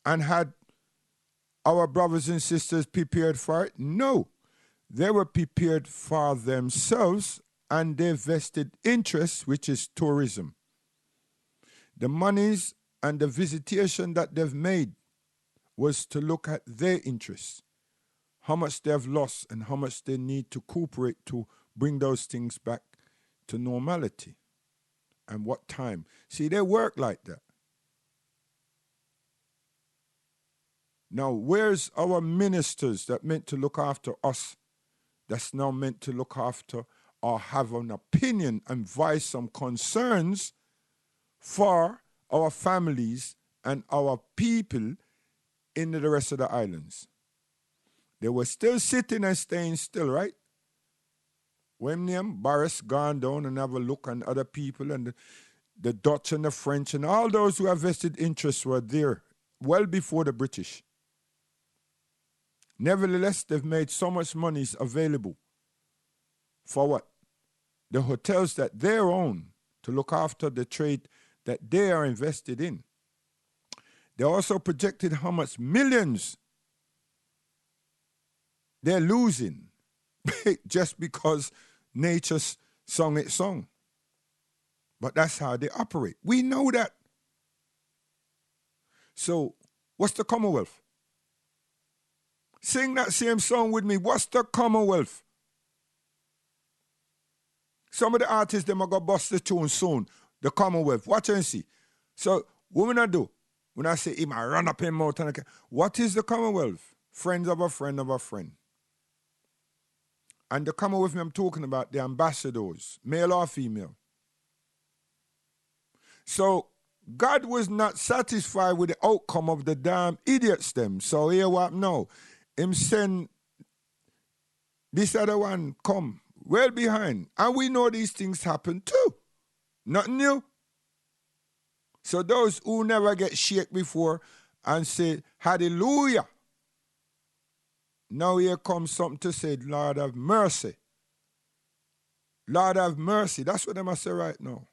and had our brothers and sisters prepared for it? No. They were prepared for themselves and their vested interest, which is tourism. The monies and the visitation that they've made was to look at their interests, how much they've lost and how much they need to cooperate to bring those things back to normality, and what time. See, they work like that. Now, where's our ministers that meant to look after us, that's now meant to look after or have an opinion and voice some concerns for our families and our people in the rest of the islands? They were still sitting and staying still, right? When Boris gone down and have a look on other people, and the Dutch and the French and all those who have vested interests were there well before the British. Nevertheless, they've made so much money available for what? The hotels that they own to look after the trade that they are invested in. They also projected how much millions they're losing just because nature sung its song. But that's how they operate. We know that. So, what's the Commonwealth? Sing that same song with me. What's the Commonwealth? Some of the artists, them are going to bust the tune soon. The Commonwealth. Watch and see. So, what when I do? When I say, I run up in mouth and what is the Commonwealth? Friends of a friend of a friend. And the Commonwealth I'm talking about, the ambassadors, male or female. So, God was not satisfied with the outcome of the damn idiots them. So, here what now? Him send this other one come well behind. And we know these things happen too. Nothing new. So those who never get shake before and say, hallelujah. Now here comes something to say, Lord have mercy. Lord have mercy. That's what they must say right now.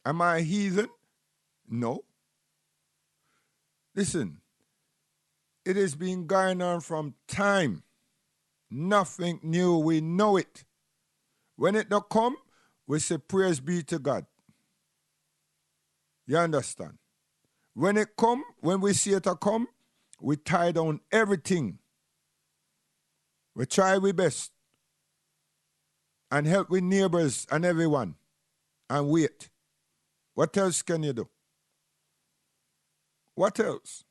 Am I a heathen? No. Listen, it has been going on from time. Nothing new, we know it. When it don't come, we say praise be to God. You understand? When it come, when we see it come, we tie down everything. We try our best and help with neighbors and everyone and wait. What else can you do? What else?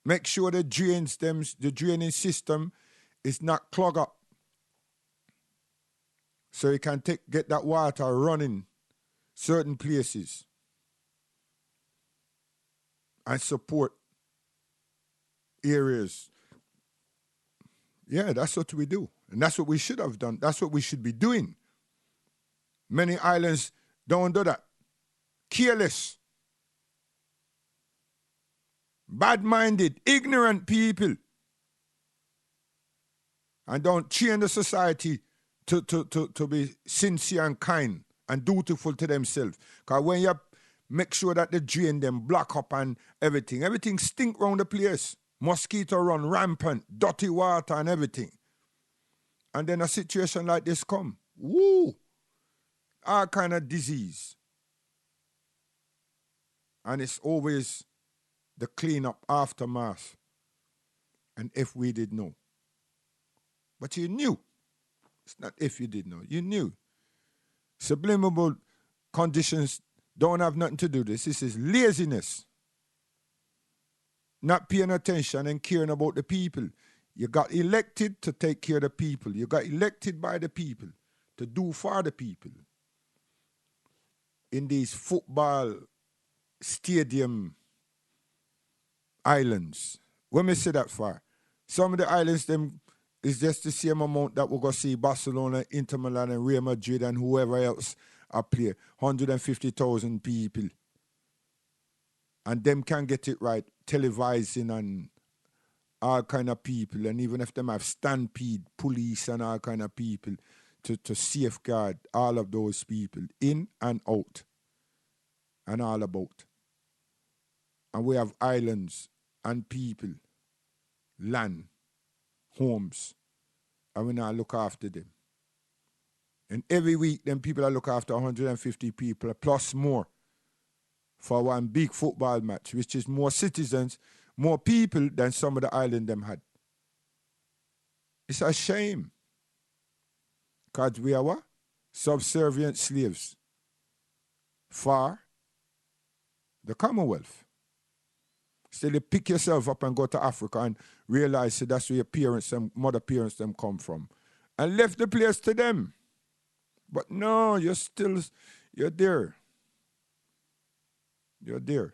Make sure the draining system is not clogged up, so you can get that water running certain places and support areas. Yeah, that's what we do. And that's what we should have done. That's what we should be doing. Many islands don't do that. Careless, bad-minded, ignorant people. And don't train the society to be sincere and kind and dutiful to themselves. Because when you make sure that they drain them, block up and everything stink around the place. Mosquito run rampant, dirty water and everything. And then a situation like this come. Woo! All kind of disease. And it's always the cleanup aftermath. And if we did know. But you knew. It's not if you did know. You knew. Subliminal conditions don't have nothing to do with this. This is laziness. Not paying attention and caring about the people. You got elected to take care of the people. You got elected by the people to do for the people. In these football stadium islands. When we say that far, some of the islands them is just the same amount that we're going to see Barcelona, Inter Milan, and Real Madrid and whoever else are play. 150,000 people. And them can get it right, televising and all kind of people. And even if them have stampede, police and all kind of people to safeguard all of those people in and out and all about. And we have islands and people, land, homes, and we now look after them. And every week, them people are look after 150 people, plus more, for one big football match, which is more citizens, more people than some of the island them had. It's a shame. Because we are what? Subservient slaves for the Commonwealth. Still, you pick yourself up and go to Africa and realize that that's where your parents and mother parents them come from. And left the place to them. But no, you're there. You're there.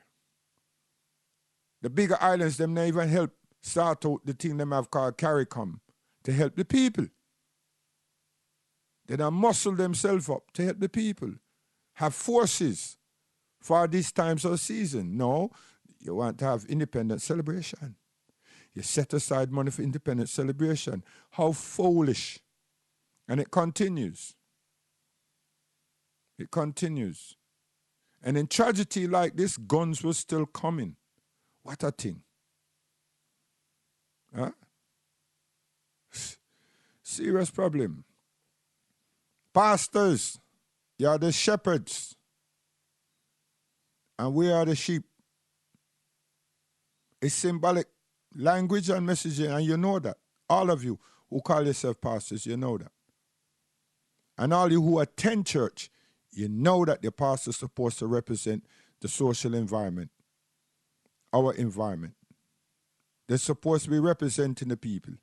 The bigger islands, them not even help start out the thing them have called CARICOM to help the people. They don't muscle themselves up to help the people. Have forces for these times of season. No, you want to have independent celebration. You set aside money for independent celebration. How foolish. And it continues. It continues. And in tragedy like this, guns were still coming. What a thing. Huh? Serious problem. Pastors, you are the shepherds. And we are the sheep. It's symbolic language and messaging, and you know that. All of you who call yourself pastors, you know that. And all you who attend church, you know that the pastor is supposed to represent the social environment, our environment. They're supposed to be representing the people,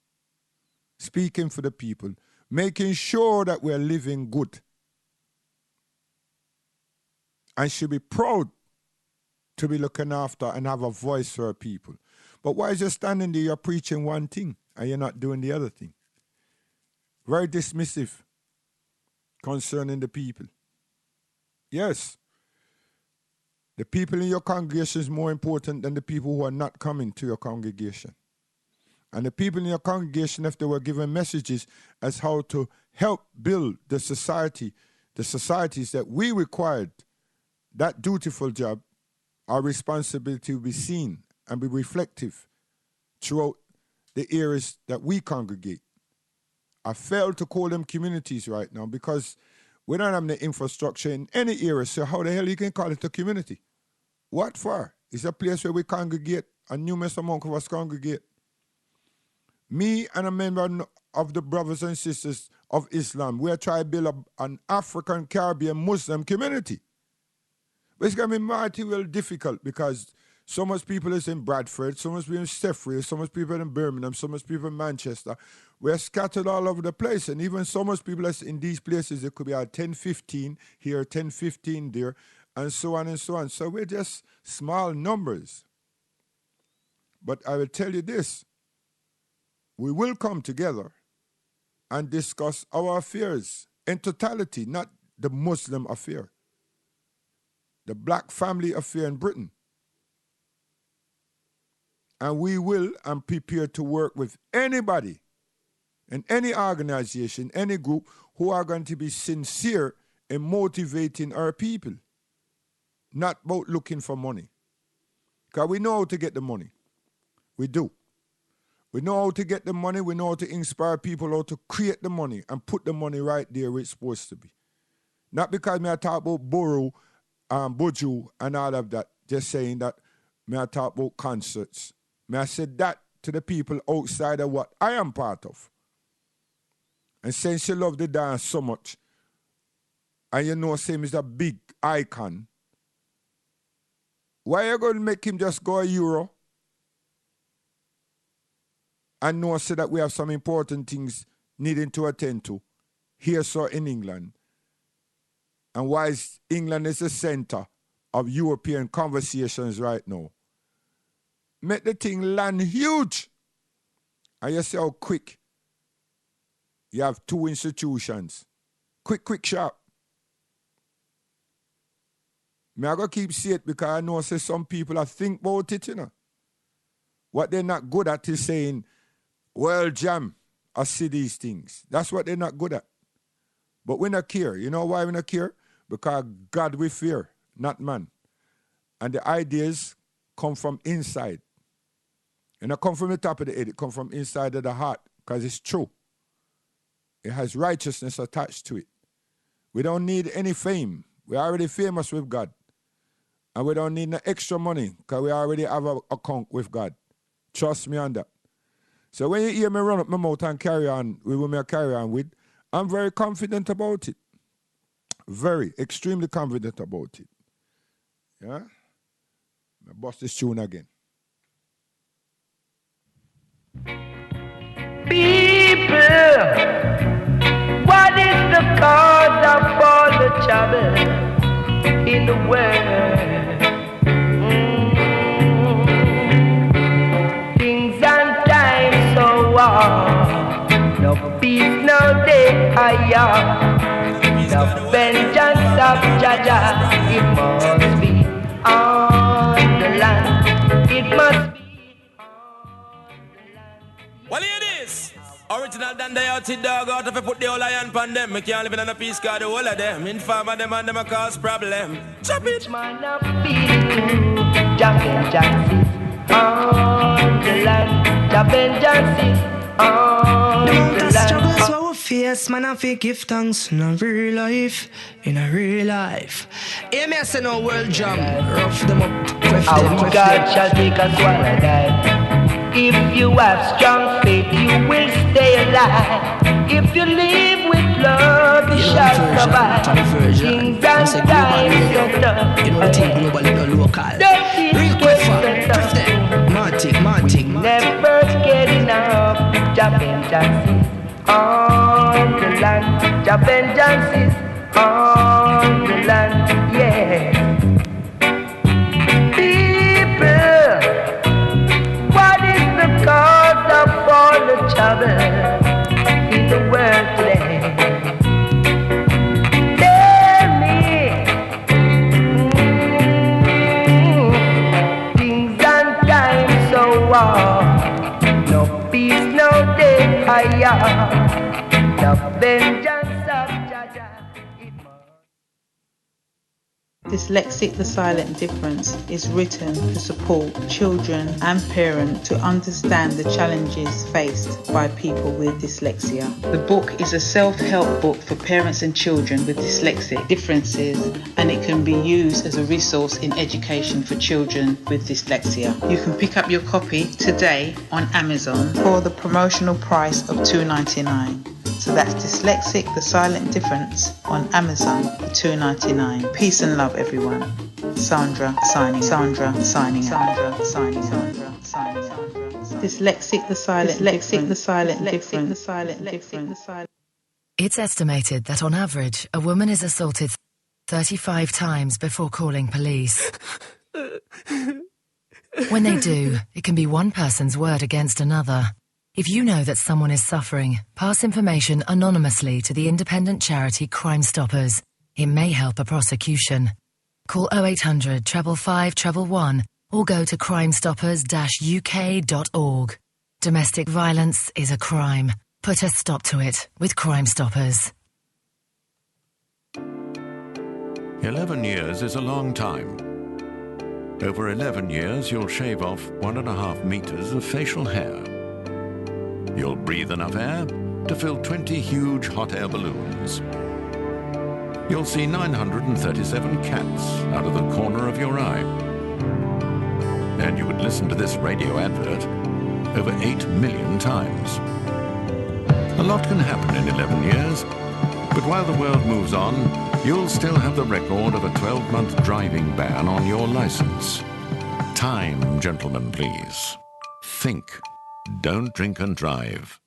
speaking for the people, making sure that we're living good. And should be proud to be looking after and have a voice for our people. But why is you standing there, you're preaching one thing and you're not doing the other thing? Very dismissive concerning the people. Yes, the people in your congregation is more important than the people who are not coming to your congregation. And the people in your congregation, if they were given messages as how to help build the society, the societies that we required that dutiful job, our responsibility will be seen and be reflective throughout the areas that we congregate. I fail to call them communities right now because we don't have the infrastructure in any area, so how the hell you can call it a community? What for? It's a place where we congregate, a numerous amount of us congregate. Me and a member of the brothers and sisters of Islam, we are trying to build an African Caribbean Muslim community. But it's going to be mighty well difficult because so much people is in Bradford, so much people in Steffrey, so much people in Birmingham, so much people in Manchester. We're scattered all over the place. And even so much people that's in these places, it could be at 10, 15 here, 10, 15 there, and so on and so on. So we're just small numbers. But I will tell you this. We will come together and discuss our affairs in totality, not the Muslim affair, the black family affair in Britain. And we will and prepare to work with anybody in any organization, any group who are going to be sincere in motivating our people, not about looking for money. Because we know how to get the money. We do. We know how to get the money. We know how to inspire people, how to create the money and put the money right there where it's supposed to be. Not because I talk about Borough, Buju and all of that, just saying that I talk about concerts. I said that to the people outside of what I am part of. And since you love the dance so much, and you know Sam is a big icon, why are you going to make him just go a Euro? And know say that we have some important things needing to attend to here so in England. And why is England is the center of European conversations right now. Make the thing land huge. And you see how quick you have two institutions. Quick, sharp. Me I go keep saying it because I know say some people are think about it, you know. What they're not good at is saying, well, Jam, I see these things. That's what they're not good at. But we not care. You know why we not care? Because God we fear, not man. And the ideas come from inside. And they come from the top of the head. It come from inside of the heart because it's true. It has righteousness attached to it. We don't need any fame. We're already famous with God. And we don't need no extra money because we already have an account with God. Trust me on that. So when you hear me run up my mouth and carry on with what I carry on with, I'm very confident about it. Very, extremely confident about it. Yeah? I bust this tune again. People, what is the cause of all the trouble in the world? Things and times so war, no peace, no day, the vengeance of Jaja, it must be on the land, it must be. Well, here it is. Original than the outside dog out if I put the whole iron pan them. Me can't live in a peace card, the whole of them. Informer them and them a cause problem. Chop it. Which man of feeling, Jah vengeance on the land. Jah vengeance on the land. The struggles what we face, man, I feel give thanks in a real life, Hear me say no world jam, rough them up, quiff them, Our God shall take us one a die. If you have strong faith, you will stay alive. If you live with love, you shall survive. Things and times are tough. you know the thing global in the local. Real quick quiff them, Martic. Never get enough. Jah vengeance is on the land. Jah vengeance is on the land. Yeah. Cause of all the trouble in the world today. Tell me, things and times so war, no peace, no day higher. The vengeance of Jaja, it must. Dyslexic the Silent Difference is written to support children and parents to understand the challenges faced by people with dyslexia. The book is a self-help book for parents and children with dyslexic differences, and it can be used as a resource in education for children with dyslexia. You can pick up your copy today on Amazon for the promotional price of $2.99. So that's Dyslexic the Silent Difference on Amazon for $2.99. Peace and love, everyone. Sandra signing. Sandra signing. Sandra signing. Sandra signing. Dyslexic the Silent Difference. The Silent Difference. The Silent Difference. It's estimated that on average, a woman is assaulted 35 times before calling police. When they do, it can be one person's word against another. If you know that someone is suffering, pass information anonymously to the independent charity Crime Stoppers. It may help a prosecution. Call 0800 555 111 or go to crimestoppers-uk.org. Domestic violence is a crime. Put a stop to it with Crime Stoppers. 11 years is a long time. Over 11 years, you'll shave off 1.5 meters of facial hair. You'll breathe enough air to fill 20 huge hot air balloons. You'll see 937 cats out of the corner of your eye. And you would listen to this radio advert over 8 million times. A lot can happen in 11 years, but while the world moves on, you'll still have the record of a 12-month driving ban on your license. Time, gentlemen, please. Think. Don't drink and drive.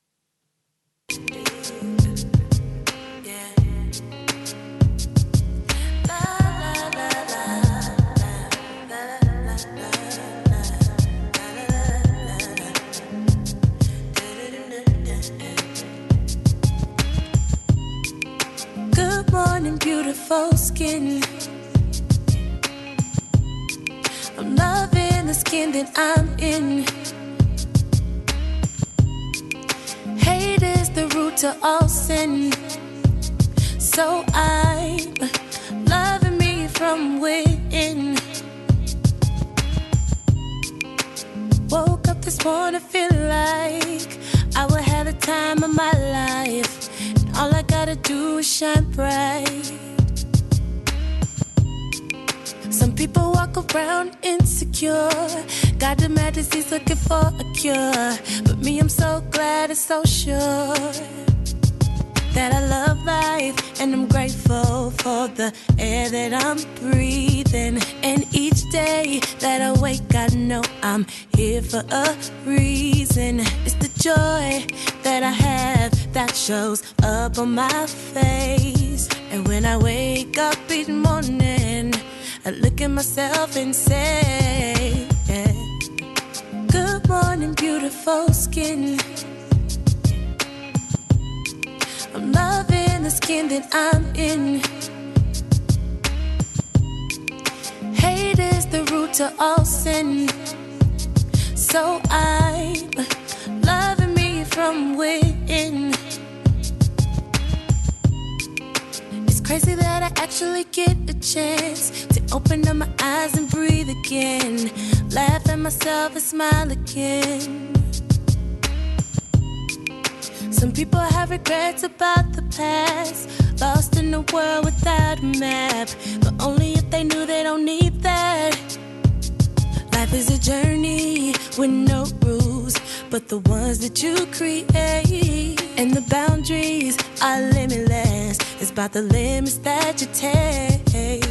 Good morning, beautiful skin. I'm loving the skin that I'm in. Hate is the root to all sin. So I'm loving me from within. Woke up this morning feeling like I would have the time of my life. And all I gotta do is shine bright. Some people walk around insecure, got the mad disease looking for a cure. But me, I'm so glad and so sure that I love life, and I'm grateful for the air that I'm breathing. And each day that I wake, I know I'm here for a reason. It's the joy that I have that shows up on my face. And when I wake up each morning, I look at myself and say, yeah. Good morning, beautiful skin. I'm loving the skin that I'm in. Hate is the root to all sin. So I'm loving me from within. It's crazy that I actually get a chance to open up my eyes and breathe again. Laugh at myself and smile again. Some people have regrets about the past, lost in a world without a map. But only if they knew they don't need that. Life is a journey with no rules, but the ones that you create. And the boundaries are limitless. It's about the limits that you take.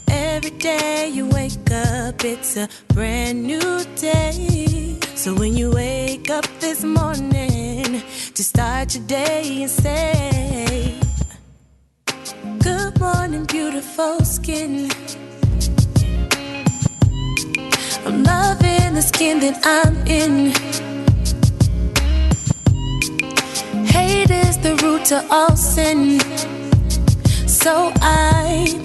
Every day you wake up, it's a brand new day. So when you wake up this morning, to start your day and say, good morning, beautiful skin. I'm loving the skin that I'm in. Hate is the root to all sin. So I'm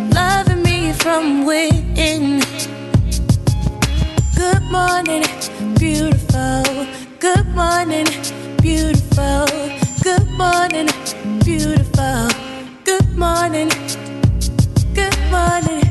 loving me from within. Good morning, beautiful. Good morning, beautiful. Good morning, beautiful. Good morning, good morning.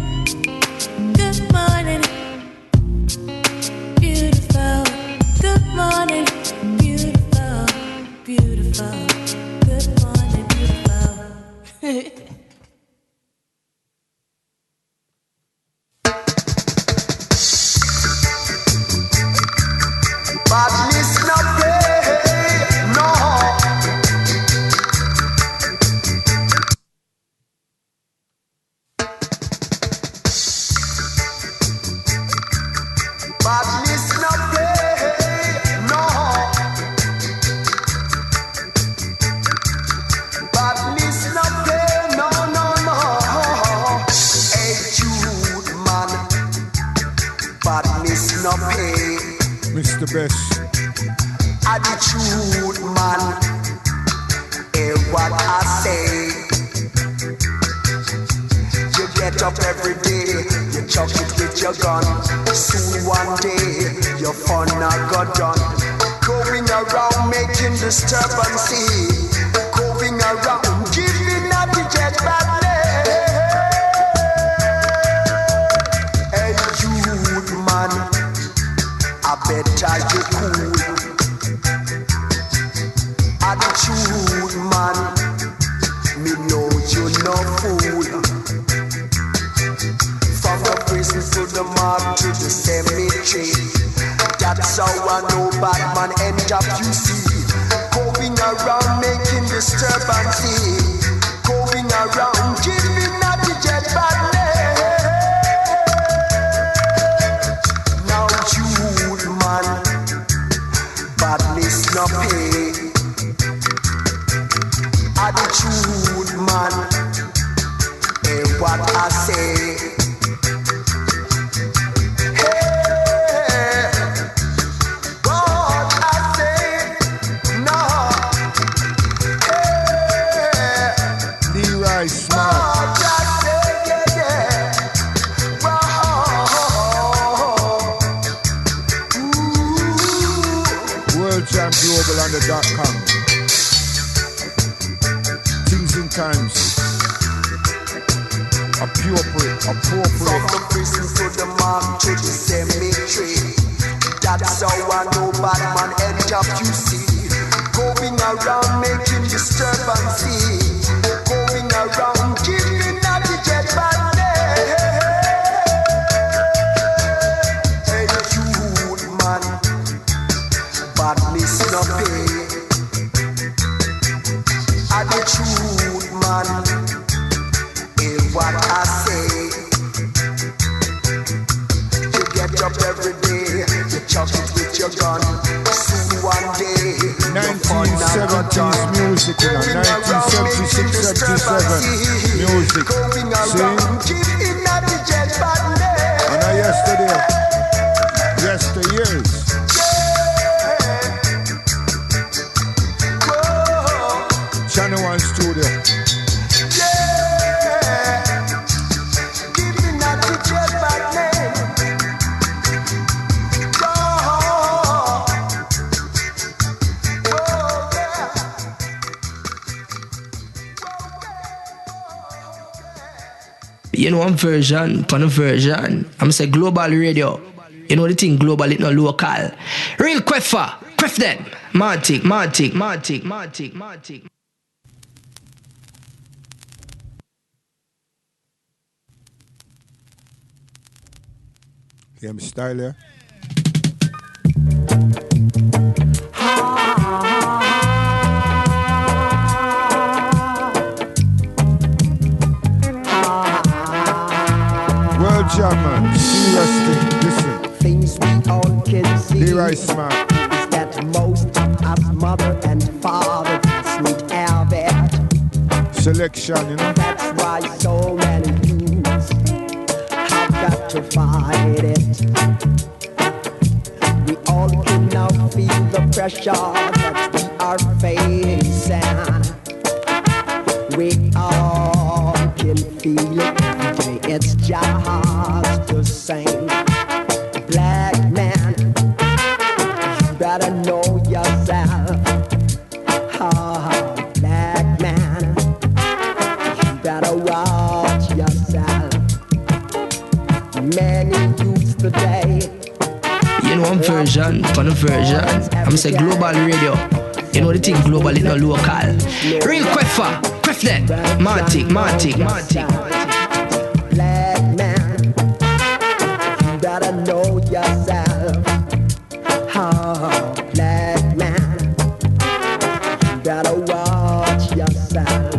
the best. Attitude, man. Hear what I say. You get up every day, you chuck it with your gun. Soon one day, your fun not got done. Going around making disturbance. Going around giving up the jet badly. Hey, youth man, I better you cool. Attitude man, me know you no fool. From the prison to the mob to the cemetery, that's how I know bad man end up, you see. Going around making disturbance, going around giving up the jet badly. Now youth man, badness no pay. Attitude man, hear what I say. Hey, what I say, no. Hey, Leroy Smart. what I say, yeah, yeah. Whoa. WorldChampGlobal.com. Things in times. Appropriate. From the prison to the mob to the cemetery, that's how I know bad man end up, you see. Going around making disturbance, going around giving out the jet badly. Hey, youth man, badness no pay. Attitude man, hear what I say. You get up every day, you chuck it with your gun. Soon one day, 1970s music, you know, 1976, 77 music. See? And I yesteryears. Channel 1 studio. You know, I'm version, upon a version. I'm say global radio. You know the thing global, it not local. Real Queffa, Queff them. Matic. Yeah, my style here. World German, seriously, listen. Things we all can see. Leroy Smart. Is that most of us mother and father need our bed. Selection, you know. That's why so many youths have got to fight it. We all can now feel the pressure that we are facing. We all can feel it every day. It's just the same. Black man, you better know yourself. Black man, you better watch yourself. Many youths today. You know, I'm version, upon a version. I'm say global radio. You know the thing global, it not local. Real Queffa, Queff them. Matic. Black man, you better know yourself. Black man, you better watch yourself.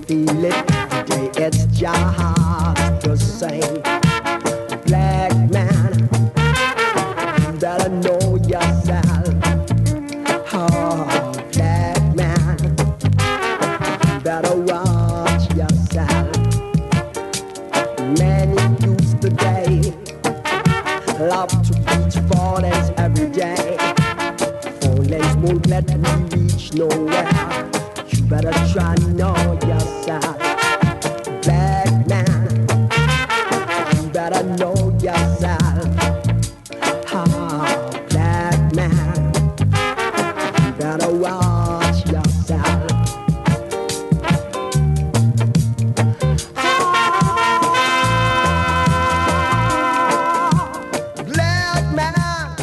feel it. Today it's just the same. Black man, you better know yourself. Oh, black man, you better watch yourself. Many youths today love to reach for this every day. Phones won't let me reach nowhere. You better try to know yourself. Black man, you better know yourself. Oh, black man, you better watch yourself. Black man.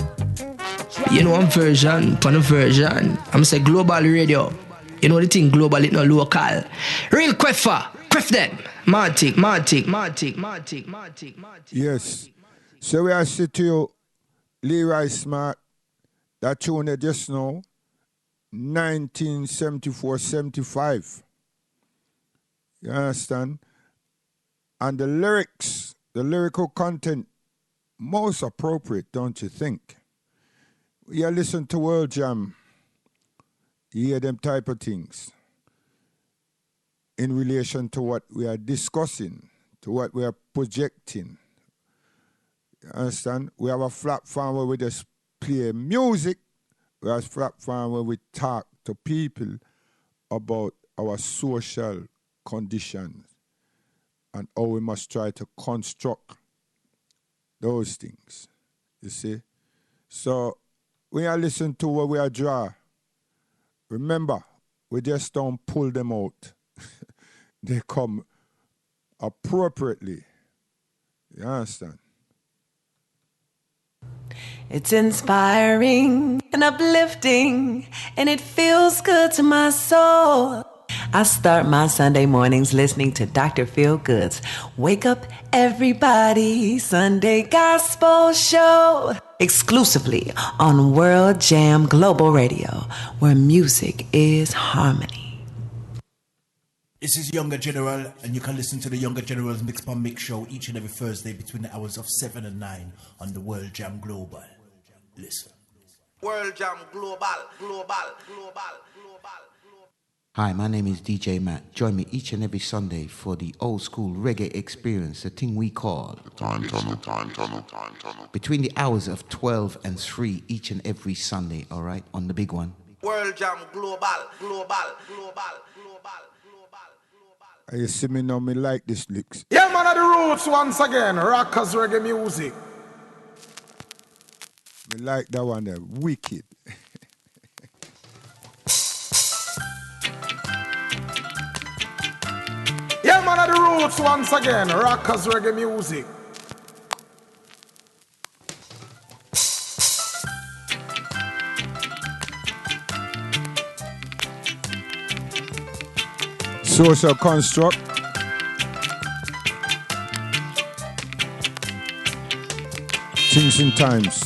You know I'm version, pan a version. I'm say global radio. You know the thing global, it not local. Real Queffa, Quef them. Matic. Yes. So we are say to you, Leroy Smart, that tune you just now, 1974-75. You understand? And the lyrics, the lyrical content, most appropriate, don't you think? You listen to World Jam, you hear them type of things in relation to what we are discussing, to what we are projecting. You understand? We have a platform where we just play music. We have a platform where we talk to people about our social conditions and how we must try to construct those things. You see? So when you listen to what we are draw, remember, we just don't pull them out. They come appropriately. You understand? It's inspiring and uplifting, and it feels good to my soul. I start my Sunday mornings listening to Dr. Feel Good's Wake Up Everybody Sunday Gospel Show, exclusively on World Jam Global Radio, where music is harmony. This is Younger General, and you can listen to the Younger General's Mix by Mix show each and every Thursday between the hours of 7 and 9 on the World Jam Global. Listen. World Jam Global. Hi, my name is DJ Matt. Join me each and every Sunday for the old school reggae experience, the thing we call Time Tunnel. Between the hours of 12 and 3 each and every Sunday, all right, on the big one. World Jam Global. You see me now, me like this licks. Yeah, man, of the roots once again. Rockers reggae music. Me like that one there, wicked. Yeah, man, of the roots once again. Rockers reggae music. Social construct. Things in times.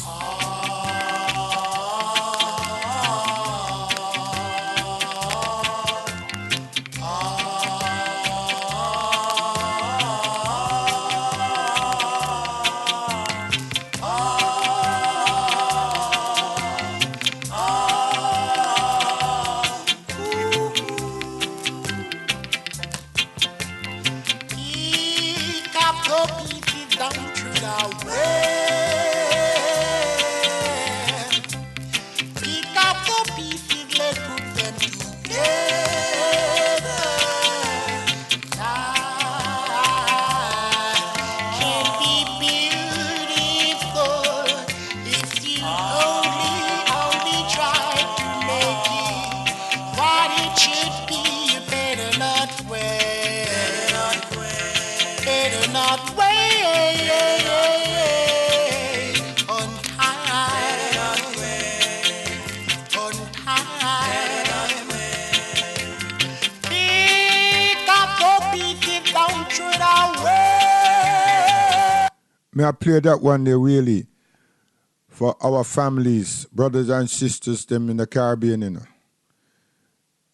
May I play that one there really for our families, brothers and sisters, them in the Caribbean, you know.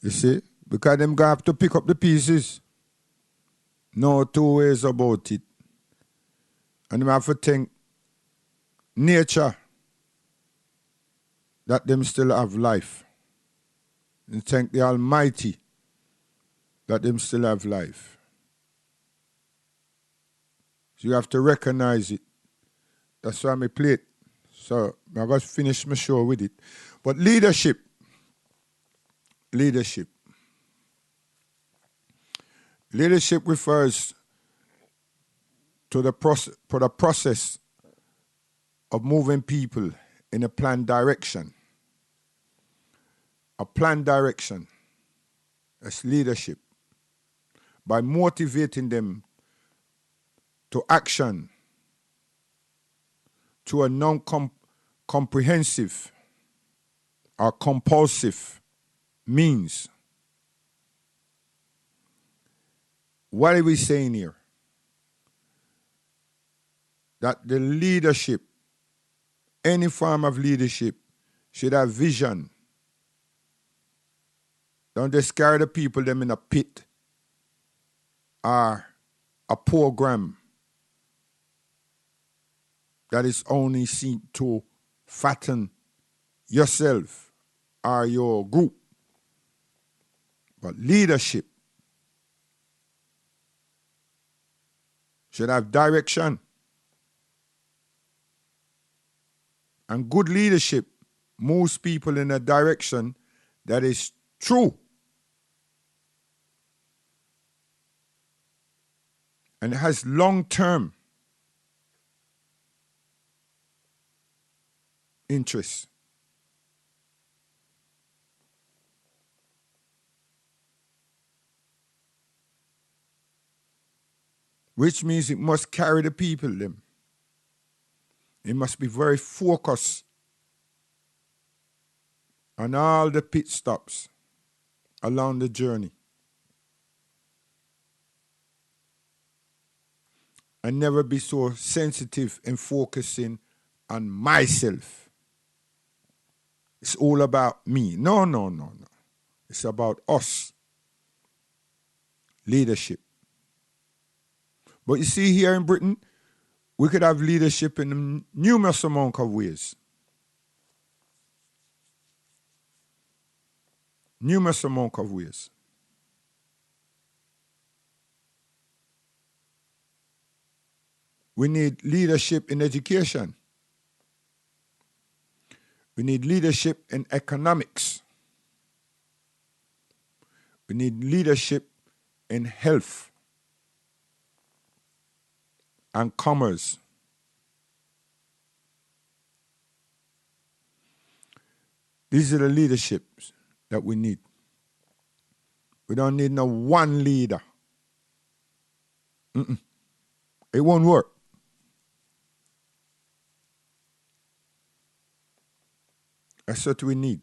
You see? Because them going to have to pick up the pieces. No two ways about it. And you have to think nature that them still have life. And thank the Almighty that them still have life. So you have to recognize it. That's why I play it. So I got to finish my show with it. But leadership. Leadership refers to the process of moving people in a planned direction. A planned direction. That's leadership. By motivating them to action to a non-comprehensive or compulsive means. What are we saying here? That the leadership, any form of leadership, should have vision. Don't just carry the people them in a pit or a program that is only seen to fatten yourself or your group. But leadership should have direction. And good leadership moves people in a direction that is true. And it has long-term interests. Which means it must carry the people them. It must be very focused on all the pit stops along the journey. And never be so sensitive and focusing on myself. It's all about me. No. It's about us. Leadership. But you see, here in Britain, we could have leadership in numerous amount of ways. Numerous amount of ways. We need leadership in education. We need leadership in economics. We need leadership in health and commerce. These are the leaderships that we need. We don't need no one leader. It won't work. That's what we need.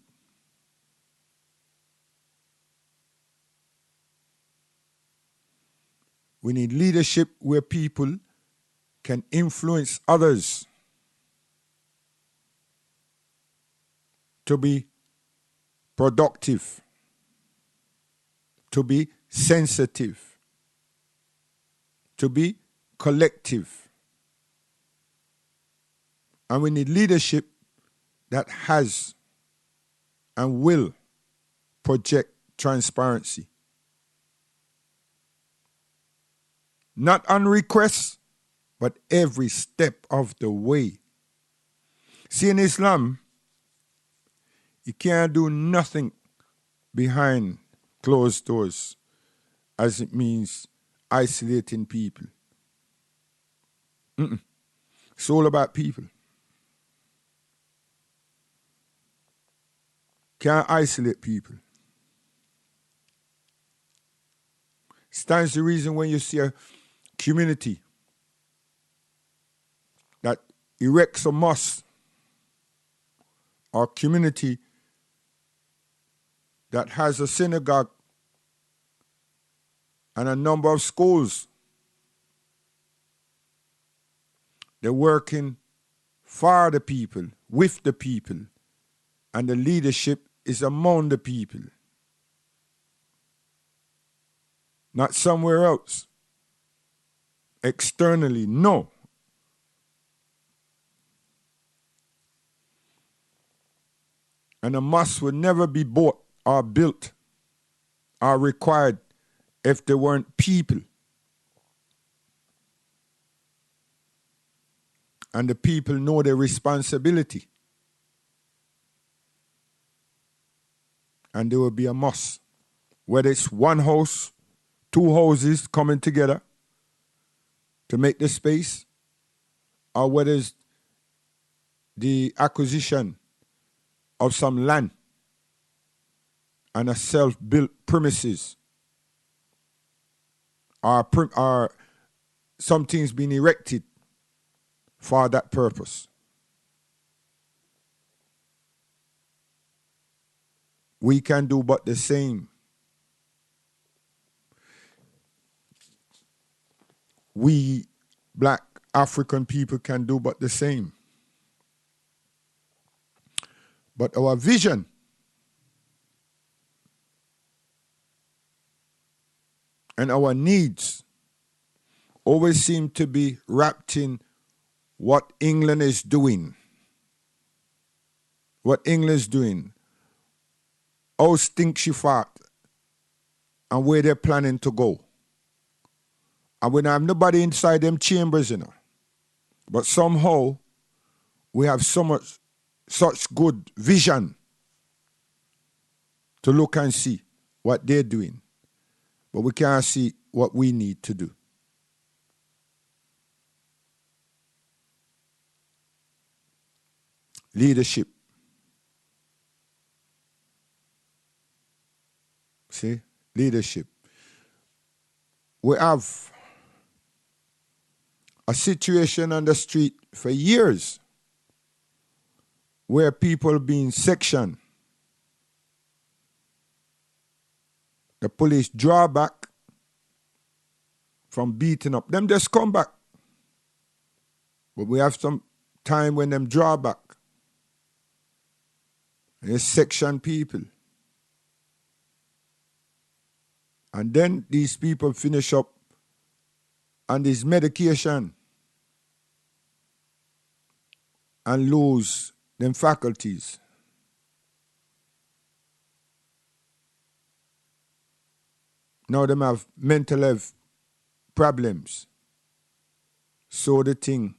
We need leadership where people can influence others to be productive, to be sensitive, to be collective. And we need leadership that has and will project transparency. Not on request, but every step of the way. See, in Islam, you can't do nothing behind closed doors, as it means isolating people. It's all about people. Can't isolate people. Stands the reason when you see a community that erects a mosque, or community that has a synagogue and a number of schools. They're working for the people, with the people, and the leadership is among the people, not somewhere else. externally. No. And a mosque would never be bought or built or required if there weren't people. And the people know their responsibility. And there will be a mosque. Whether it's one house, two houses coming together to make the space, or whether it's the acquisition of some land and a self-built premises, or something's been erected for that purpose. We can do but the same. We black African people can do but the same. But our vision and our needs always seem to be wrapped in what England is doing. What England is doing. How stink she fart and where they're planning to go. And we don't have nobody inside them chambers, you know. But somehow we have such good vision to look and see what they're doing. But we can't see what we need to do. Leadership. See? Leadership. We have a situation on the street for years where people being sectioned. The police draw back from beating up. Them just come back. But we have some time when them draw back. They section people. And then these people finish up on this medication and lose them faculties. Now them have mental health problems. So the thing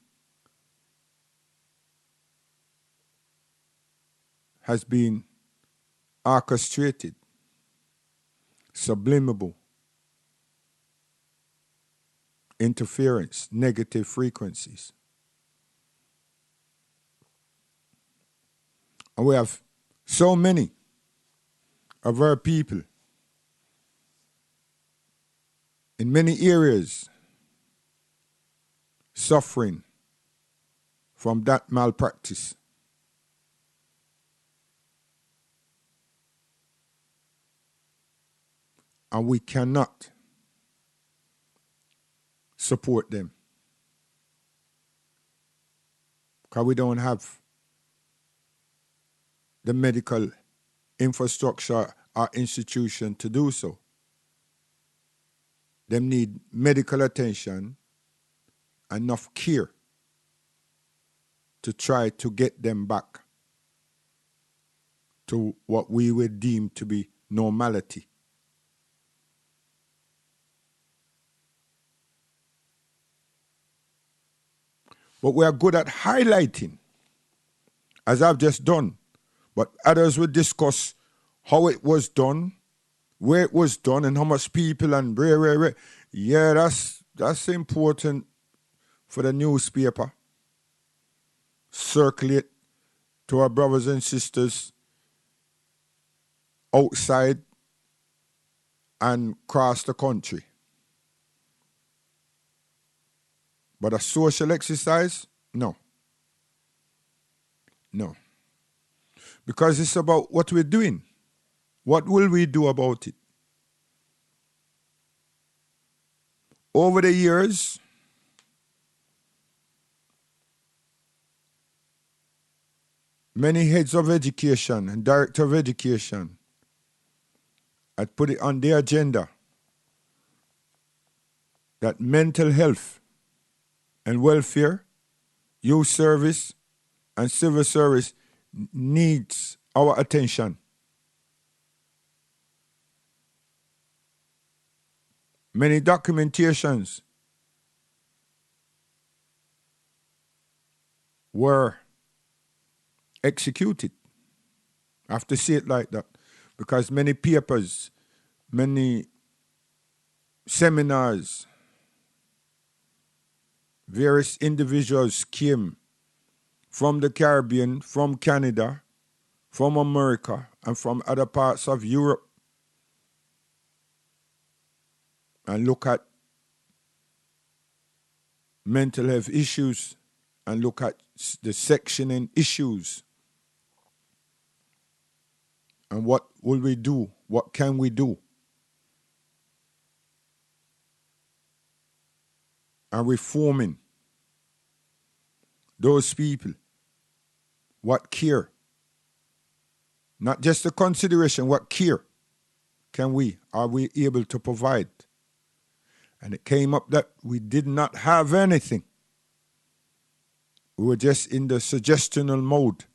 has been orchestrated, sublimable, interference, negative frequencies. And we have so many of our people in many areas suffering from that malpractice. And we cannot support them because we don't have the medical infrastructure or institution to do so. They need medical attention, enough care to try to get them back to what we would deem to be normality. But we are good at highlighting, as I've just done. But others will discuss how it was done, where it was done, and how much people and where. Yeah, that's important for the newspaper. Circulate to our brothers and sisters outside and across the country. But a social exercise? No. No. Because it's about what we're doing. What will we do about it? Over the years, many heads of education and director of education had put it on their agenda that mental health and welfare, youth service, and civil service needs our attention. Many documentations were executed. I have to say it like that because many papers, many seminars, various individuals came from the Caribbean, from Canada, from America, and from other parts of Europe and look at mental health issues and look at the sectioning issues. And what will we do? What can we do? And reforming those people. What care? Not just a consideration, what care are we able to provide? And it came up that we did not have anything. We were just in the suggestional mode.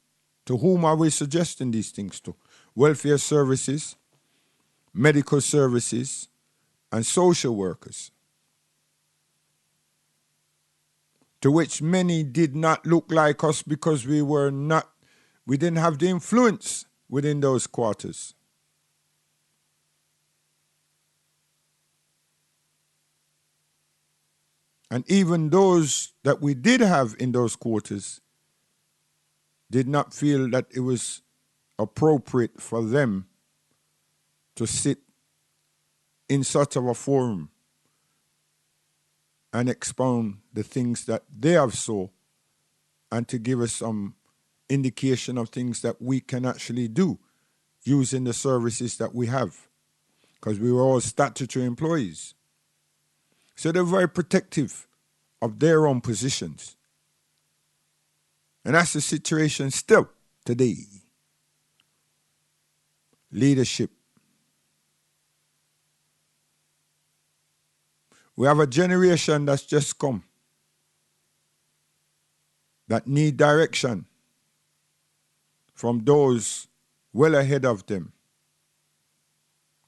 To whom are we suggesting these things to? Welfare services, medical services, and social workers. To which many did not look like us because we didn't have the influence within those quarters. And even those that we did have in those quarters did not feel that it was appropriate for them to sit in such of a forum and expound the things that they have saw and to give us some indication of things that we can actually do using the services that we have, because we were all statutory employees. So they're very protective of their own positions. And that's the situation still today. Leadership. We have a generation that's just come that need direction from those well ahead of them.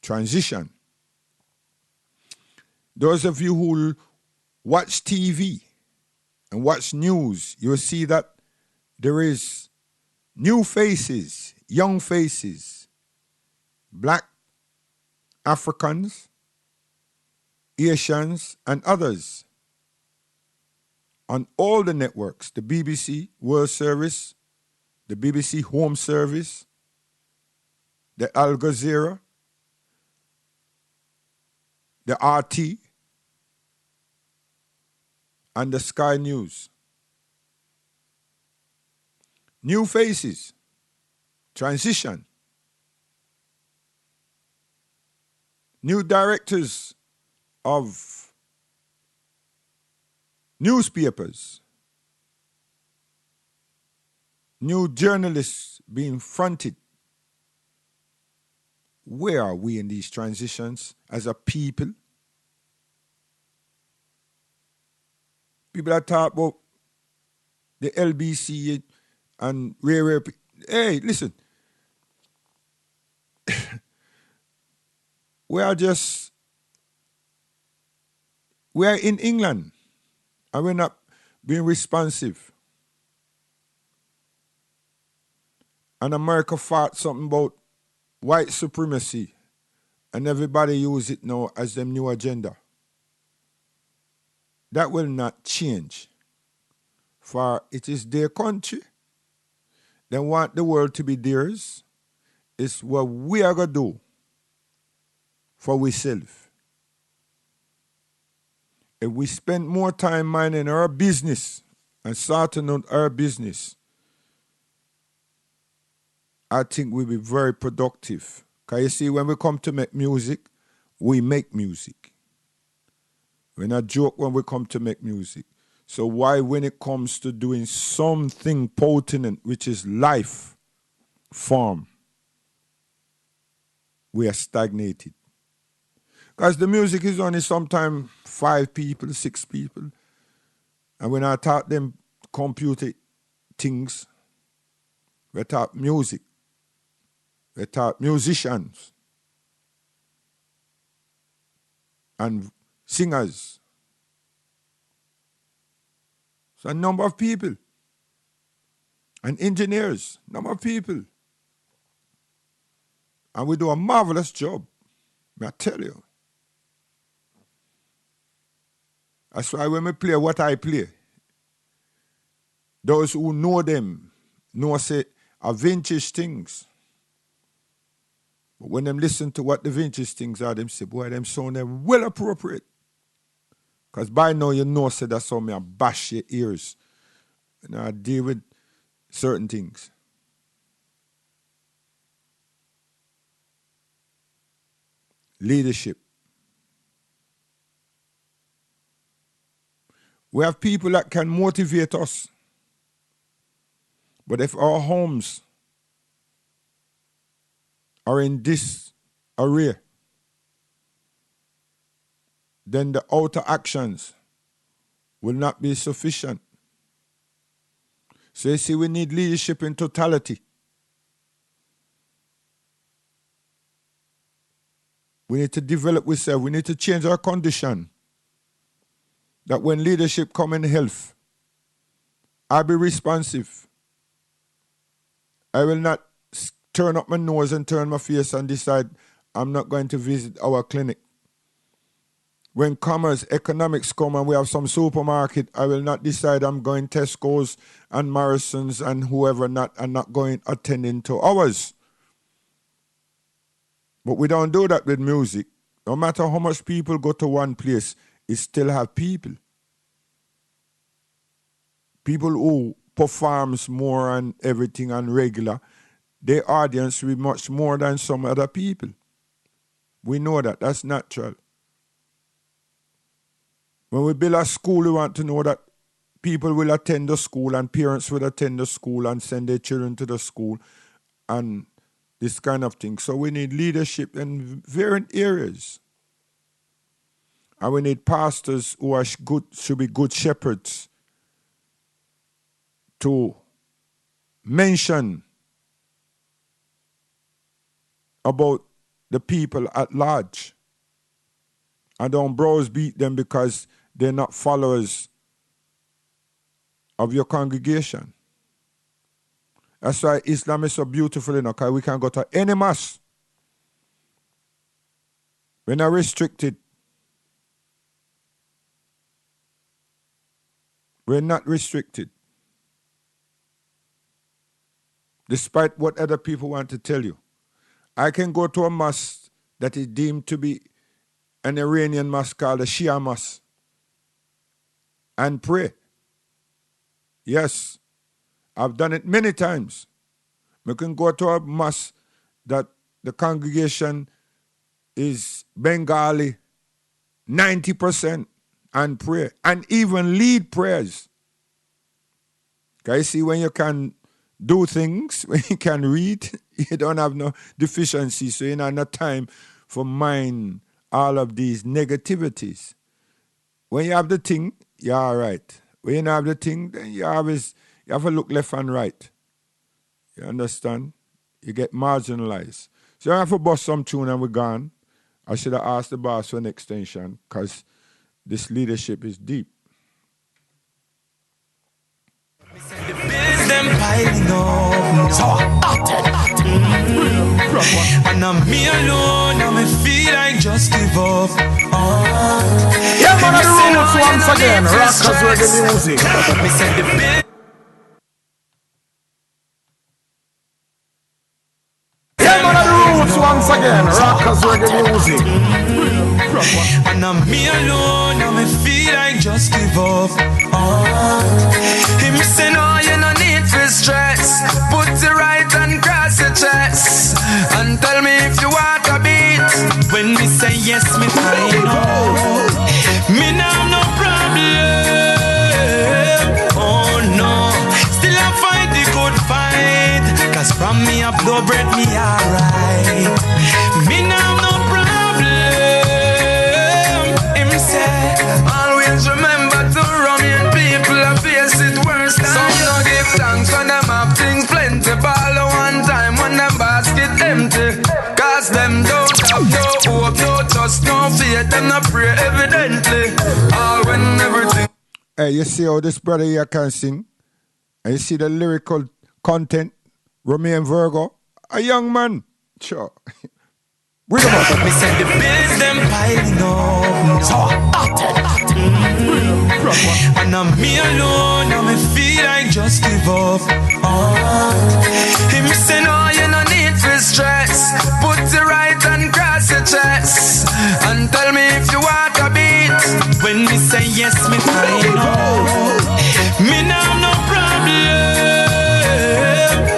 Transition. Those of you who watch TV and watch news, you'll see that there is new faces, young faces, black Africans, Asians, and others on all the networks, the BBC World Service, the BBC Home Service, the Al Jazeera, the RT, and the Sky News. New faces, transition, new directors of newspapers, new journalists being fronted. Where are we in these transitions as a people? People that talk about the LBC and rare. Hey, listen. We are in England and we're not being responsive. And America fought something about white supremacy and everybody use it now as their new agenda. That will not change. For it is their country. They want the world to be theirs. It's what we are going to do for ourselves. If we spend more time minding our business and sorting out our business, I think we'll be very productive. Because you see, when we come to make music, we make music. We're not joke when we come to make music. So why, when it comes to doing something potent, which is life form, we are stagnated? Because the music is only sometimes 5 people, 6 people. And when I taught them computer things, we taught music. We taught musicians and singers. So a number of people. And engineers, number of people. And we do a marvelous job, may I tell you. That's why when we play what I play, those who know them know say are vintage things. But when them listen to what the vintage things are, them say, boy, them sound them well appropriate. Because by now you know say that's how me I bash your ears. And I deal with certain things. Leadership. We have people that can motivate us. But if our homes are in disarray, then the outer actions will not be sufficient. So you see, we need leadership in totality. We need to develop ourselves. We need to change our condition. That when leadership come in health, I'll be responsive. I will not turn up my nose and turn my face and decide I'm not going to visit our clinic. When commerce, economics come and we have some supermarket, I will not decide I'm going Tesco's and Morrison's and whoever not and not going attending to ours. But we don't do that with music. No matter how much people go to one place, it still have people. People who performs more and everything and regular, their audience will be much more than some other people. We know that. That's natural. When we build a school, we want to know that people will attend the school and parents will attend the school and send their children to the school and this kind of thing. So we need leadership in various areas. And we need pastors who are good, should be good shepherds to mention about the people at large. And don't browbeat them because they're not followers of your congregation. That's why Islam is so beautiful, because we can go to any mass. We're not restricted. We're not restricted. Despite what other people want to tell you. I can go to a mosque that is deemed to be an Iranian mosque called a Shia mosque and pray. Yes, I've done it many times. We can go to a mosque that the congregation is Bengali, 90%, and pray, and even lead prayers. Can you see when you can do things, when you can read, you don't have no deficiency, so you don't have no time for mind all of these negativities. When you have the thing, you're all right. When you don't have the thing, then you have to look left and right. You understand? You get marginalized. So I have to bust some tune and we're gone. I should have asked the boss for an extension because this leadership is deep. Them piling up, so and I'm me alone, and I feel like just give up. Yeah, man, the roots once again, Rockers Reggae Music. Yeah, man, the roots once again, Rockers Reggae Music. And I'm me alone, and I feel like just give up. Him say no, you no need for stress. Put the right and cross your chest, and tell me if you want a beat. When me say yes, me find out. Me now have no problem. Oh no, still I fight the good fight. 'Cause from me up no bread me alright. Me now have no problem. Him say always remember to run in people faith, them not pray evidently. All when everything. Hey, you see how this brother here can sing? And you see the lyrical content? Romain Virgo, a young man. Sure. Read about it. Me said the bills them piling up. So and I'm me alone, now me feel like just give up. Him say no, you no need for stress. Put the right and cross your chest. And tell me if you want a beat. When me say yes, me find out. Me now no problem.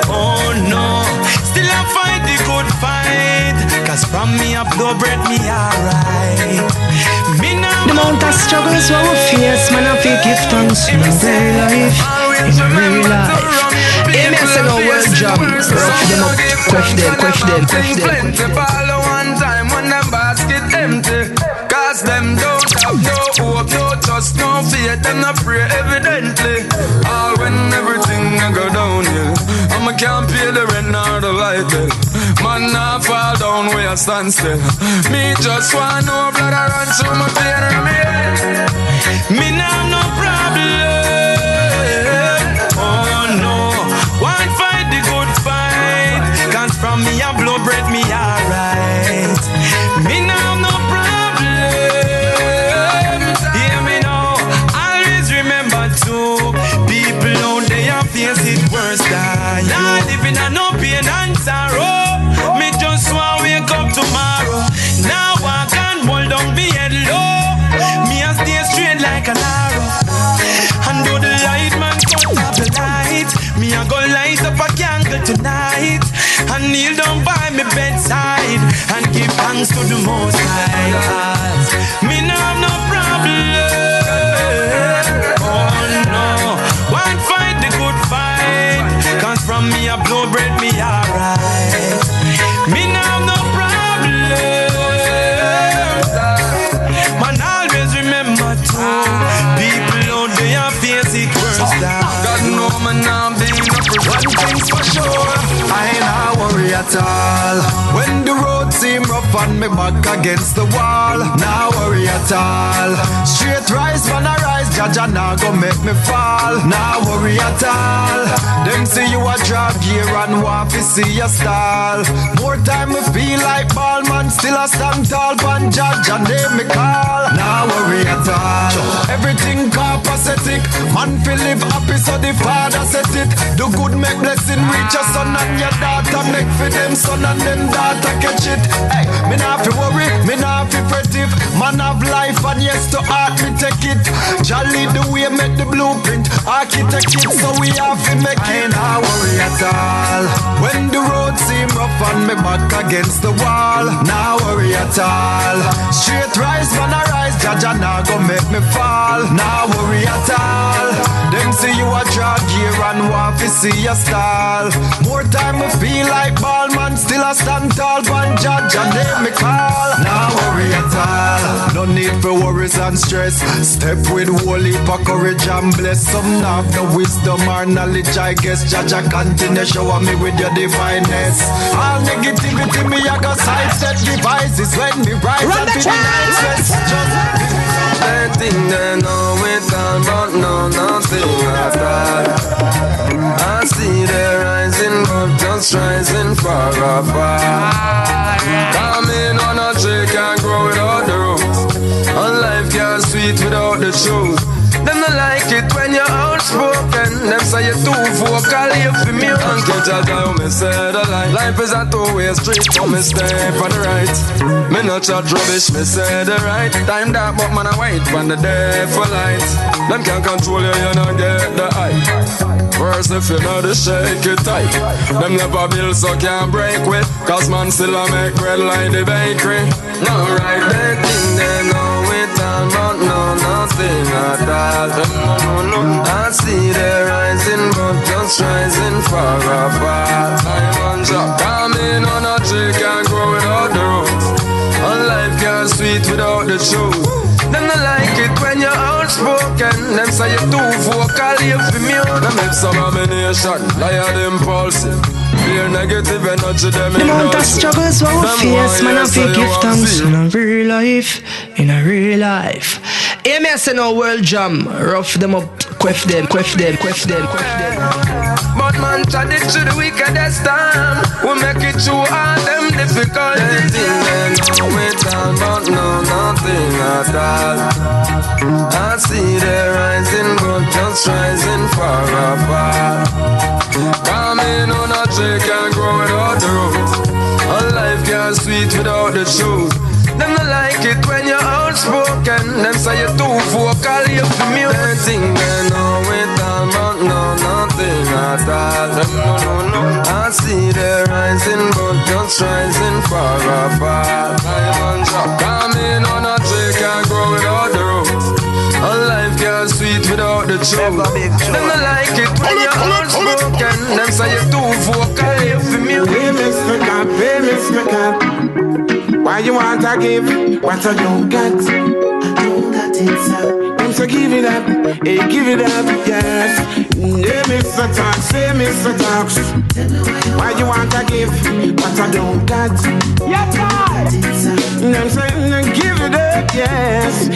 Oh no, still I fight the good fight. Cause from me up blow bread me alright. Me now the amount of struggles we will face, man, I feel give thanks in real life. In real life. Amen, say no world jam. Rough them up, quash them. Plenty ball one time when them basket empty. Cause them don't have no hope, no trust, no faith. Them not pray evidently. All when everything I go downhill, I can't pay the rent nor the light bill. Man now fall down where I stand still. Me just want no blood I run through my vein and me head. Me now no problem. Oh no, one fight the good fight. Cause from me a blow bread me alright. Me now no problem. Hear me now, always remember too. People out there face it worse than you. Not living on no pain and sorrow. Me just want wake up tomorrow. Now I can hold down me head low. Me a stay straight like an arrow. And do the light man cut off the light. Me a go light up a candle tonight. And kneel down by me bedside and give thanks to the Most High. Me no have no problem. Oh no, one fight the good fight. Cause from me a blow bread me alright. Me no have no problem. Man always remember too. People out there face it worse than God know me now being up for one thing's for sure. I ain't not worry at all. When the road seem rough and me back against the wall, now worry at all. Straight rise when I rise, Jaja now go make me fall. Now worry at all. Them say you a drop gear and want to see your stall. More time me feel like ball man, still a stand tall. Pan Jaja name me call. Now worry at all. Everything copacetic. Man feel live happy so the father set it. Do good make blessing reach your son and your daughter. Make for them son and them daughter catch it. Hey, me not fi worry, me not fi frettive. Man have life and yes to art me take it. Jolly the way make the blueprint. Architect it so we have to make it. I ain't not worry at all. When the road seem rough and me back against the wall, now worry at all. Straight rise when I rise, Jaja now go make me fall. Now worry at all. Them say you a drag gear and want to see your stall. More time me feel like ball man, still a stand tall. One judge and name me call. Now worry at all. No need for worries and stress. Step with holy for courage and bless. Some have no wisdom or knowledge, I guess. Jaja continue shower me with your divineness. All negativity me I got sidestep devices when me rise and be nice. They think they know it all, but no, nothing at all. I see them rising, but just rising far apart. Coming on a tree can't grow without the roots, and life can't sweet without the truth. Them not like it when you're outspoken. Them say you're too vocal, you feel me. And catch a guy who me say the line. Life is a two-way street, so me stay for the right. Me not chat rubbish, me say the right. Time dark, but man I wait when the day for light. Them can't control you, you not get the hype. First if you know the shake it tight. Them never build so can't break with. Cause man still a make bread like the bakery. No right, they think they know it all, but no, nothing at all. I see them rising, but just rising far apart. Time and drop, coming on a tree can't grow without the roots, and life can't sweet without the truth. Them not like it when you're outspoken. Them say you're too vocal, you feel me. Them make some abomination, liar impulsive. Fear negative energy, them the amount of struggles we will face, man, I feel give thanks in real life. in a real life. Hear me say no world jam, rough them up, quaff them. But man tried it to the wickedest time. We make it through all them difficulties. They know it all, but no nothing at all. I see them rising, but just rising far apart. Coming on a tree can't grow without the roots. A life can't sweet without the truth. Them not like it when you're outspoken. Them say you're too vocal, you feel me. They think they know it all, but no nothing at all. No. I see them rising, but just rising far apart. Coming on a tree can't grow without the roots. A life can't sweet without the truth. Them not like it when you're outspoken. Them say you're too vocal, you feel me. Hey, Mr. Cop. Why you want to give what I don't got? I don't got it, sir. Them say give it up, hey, give it up, yes. Hey, Mr. Talks, hey, Mr. Talks. Why you want to give what I don't got? Yes, sir. Them say give it up, yes.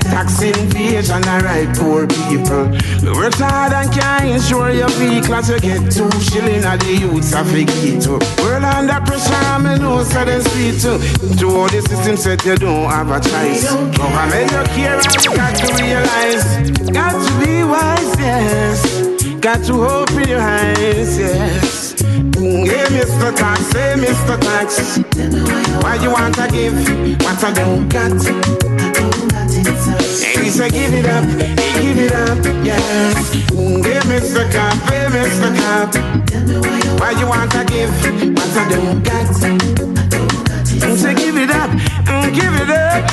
Tax invasion, alright, poor people. Work hard and can't insure your vehicle, so you get 2 shillings at the youths of the ghetto. World under pressure, I know so them sweet too. To all the system said you don't have a choice. Government you care, you got to realize. Got to be wise, yes. Got to open your eyes, yes. Hey, Mr. Tax, hey, Mr. Tax. Why you want to give what I don't got? He said give it up, yes. Hey, Mr. Cop, hey, Mr. Cop. Why you want to give what I don't got? Say give it up,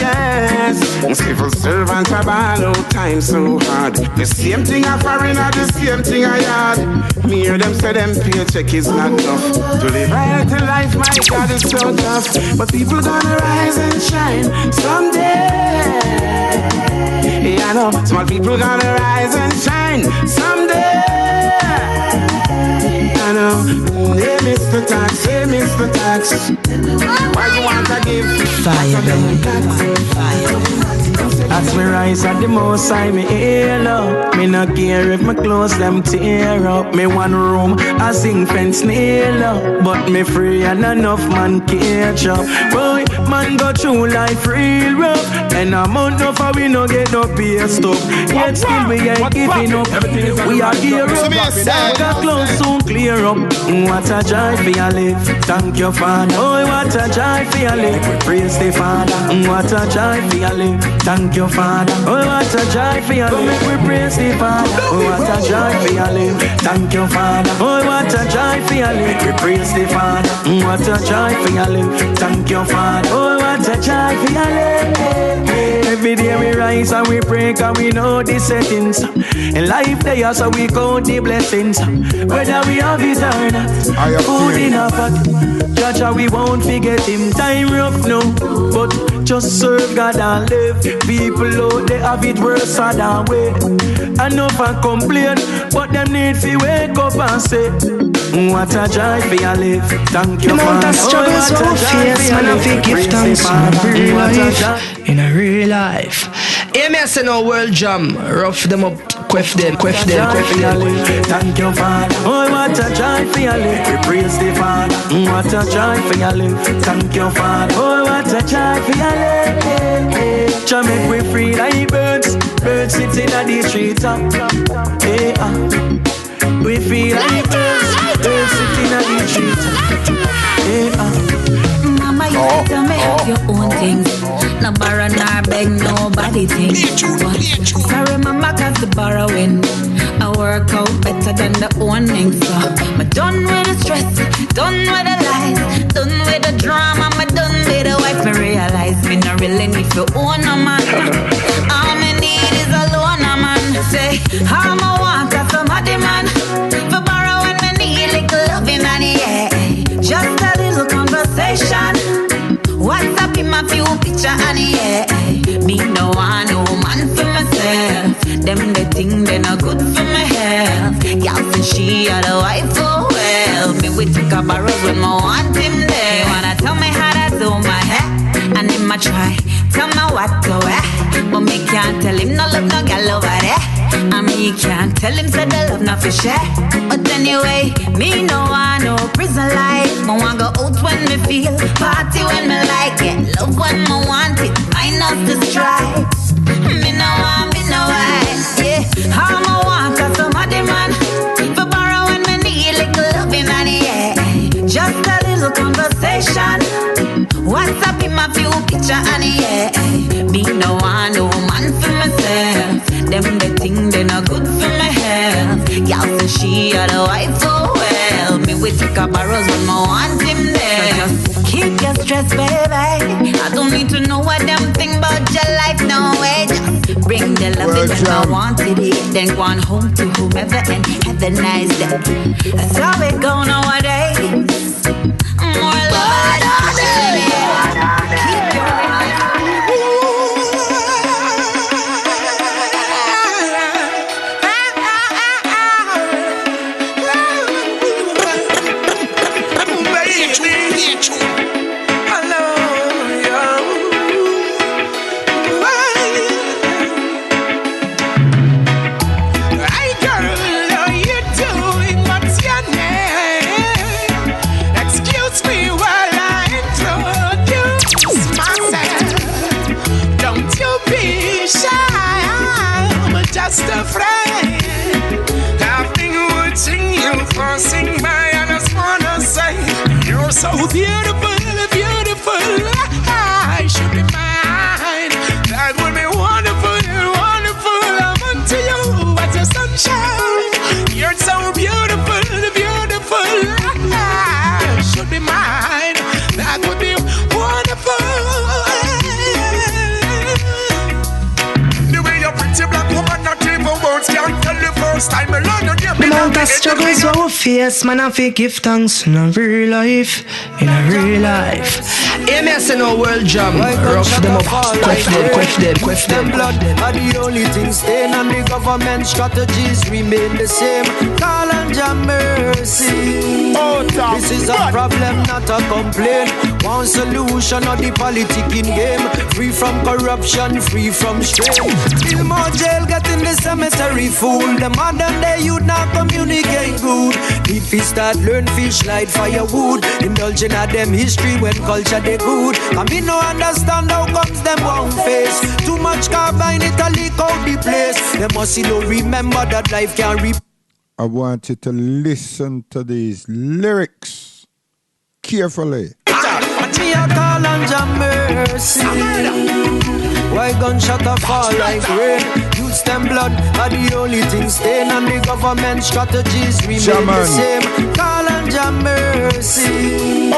yes. Civil servants have all out time so hard. The same thing I foreigner, the same thing I had. Me hear them say them paycheck is not enough. To live right to life, my God, is so tough. But people gonna rise and shine someday. Yeah, I know, small people gonna rise and shine someday. I know, hey Mr. Tax, hey Mr. Tax. Why you want to give? Fire, baby. As me rise at the most I me hail up. Me not care if my clothes them tear up. Me one room, I sing fence nail up. But me free and enough man catch up. Boy, man go through life real rough. And a month of we no get no pay stop. Yet still we ain't giving up. We are gear up. Got clothes soon clear up. What a joy for your live. Thank you Father. Oh, what a joy for your live. Praise the Father. What a joy for your live. Thank you Father. Oh, what a joy for your live. We praise the Father. Oh, what a joy for your live. Thank you Father. Oh, what a joy for your live. We praise the Father. What a joy for your live. Thank you Father. Oh, what a joy for your live. Every day we rise and we pray and we know the settings. In life they are so we count the blessings. Whether we have it or not, food in our pot. Judge we won't forget him. Time rough now, but just serve God and live. People out there have it worse than we. Enough and complain, but them need to wake up and say, what a joy for your live. Thank you for the amount of struggles so fierce. Man, I feel give thanks in a real life. In a real life. Hear me say no world jam. Rough them up, quaff them. Thank you Father. Oh, what a joy for your live. We praise the Father. What a joy for your live. Thank you Father. Oh, what a joy for your live. Jah make we free like birds. Birds sitting at the treetop. Hey, we feel like birds sitting at the treetop. Hey, Mama, you have to make your own things. No borrow nor beg nobody things. Sorry mama, cause the borrowing I work out better than the owning. So I'm done with the stress, done with the lies, done with the drama, I'm done with the wife. Me realize me not really need to own a man. All me need is a loaner man. Say, how I want a somebody man. For borrow when me need little loving and yeah. Just a little conversation. What's up in my few picture and yeah. Me no want no man for myself. Them the thing they not good for my health. Y'all say she are the wife for well. Me we take a borrow when I want him there. Wanna tell me how to do my hair. And him him a try. Tell me what to wear, but me can't tell him no love no gal over there. And me can't tell him say the love not for share. But anyway, me no want no prison life. Me want go out when me feel, party when me like it, love when me want it, minus the strife. Me no want, yeah. How me want cause somebody man for borrow when me need little loving and yeah. Just a little conversation, WhatsApp in my few picture and yeah. Me no want no man for myself. Them the thing they not good for my health. Y'all say she are the wife so well. Me we take a barrels when I want him there. So just keep your stress, baby. I don't need to know what them think about your life, no way. Just bring the love when I wanted it. Then go on home to whomever and have a nice day. That's how it go nowadays. More love, keep your just a friend. Nothing would sing you for sing by. I just wanna say you're so beautiful, beautiful. I should be mine. That would be wonderful, wonderful. I'm unto you as a sunshine. You're so beautiful, beautiful. I should be mine. That would be wonderful. The way you're pretty black woman. The amount of struggles we will face, man, I feel give thanks in a real life, in a real life. MS in our world jam, rough them up, quaff them. Blood are the only things staying, and the government strategies remain the same. Call and jam mercy. This is a problem, not a complaint. One solution of the politicking game. Free from corruption, free from strain. Feel more jail, get in the cemetery fool. The modern day youth not communicate good. If we start learn fish, light firewood. Indulging at them history when culture they good. And me no understand how comes them one face. Too much carbine, it a leak out the place. They must no remember that life can reap. I want you to listen to these lyrics carefully. Me a call and jam mercy. Why gunshot a fall like rain? Youths them blood are the only thing staying, and the government strategies remain the same. Call and jam mercy.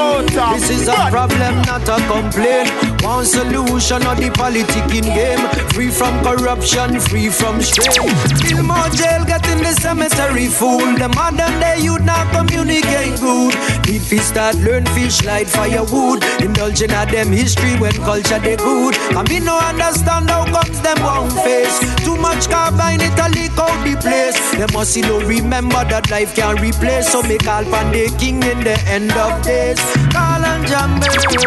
This is a problem, not a complaint. One solution of the politicking game. Free from corruption, free from strain. Feel more jail, get in the cemetery fool. The modern day youth not communicate good. If we start learn fish, light firewood. Indulging at them history when culture they good. And me no understand how comes them one face. Too much carbine, it a leak out the place. They must no remember that life can replace. So make all pan the king in the end of days. Call and jam mercy.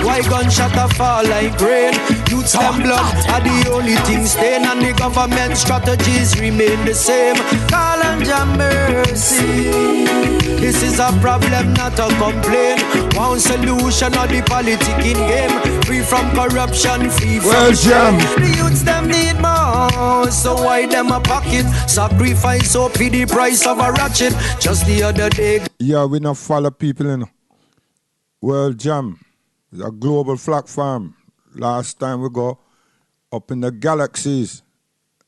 Why gunshot a fall like rain? Youths them blood are the only thing staying, and the government strategies remain the same. Call and jam mercy. This is a problem, not a complaint. One solution of the politicking game. Free from corruption, free from shame. The youths them need more, so why them a pocket? Sacrifice up for the price of a ratchet. Just the other day. Yeah, we not follow people in World Jam. It's a global flock farm. Last time we go up in the galaxies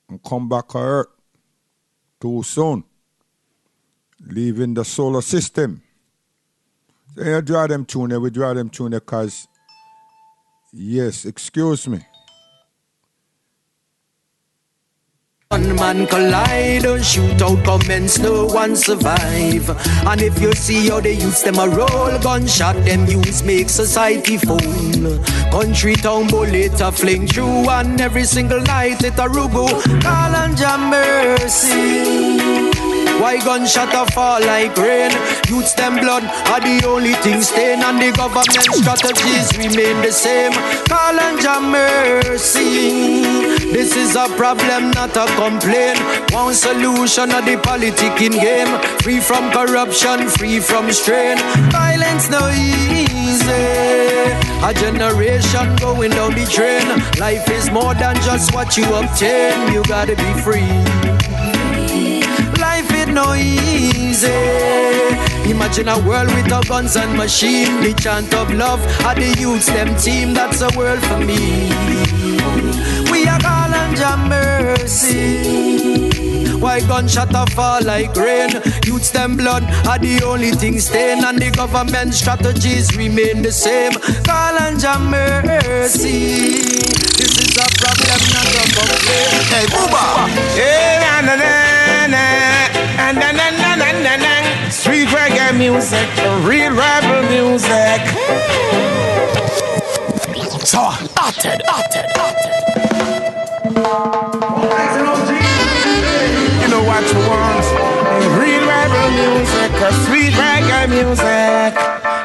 and come back to Earth too soon. Leaving the solar system. So you draw them tune there, we draw them tune there because, yes, excuse me. One man collide, shoot out comments, no one survive. And if you see how they use them a roll, gunshot them use make society fall. Country town bullet a fling through, and every single night it a rugo. Call and jam mercy. Why gunshot a fall like rain? Youths them blood are the only thing stain, and the government strategies remain the same. Call and Jah mercy. This is a problem, not a complaint. One solution of the politicking game. Free from corruption, free from strain. Violence no easy. A generation going down the drain. Life is more than just what you obtain. You gotta be free. Life is no easy. Imagine a world with a guns and machine. The chant of love at the youths them team. That's a world for me. We are calling Jah mercy. Why gunshot a fall like rain? Youths them blood are the only thing stain, and the government strategies remain the same. Call and Jah mercy. This is a problem, not a complaint. Hey, Booba! Hey, na na na na na na na na na na. Street reggae music, real rebel music. So, uttered. You know what you want? Real rebel music, sweet reggae music.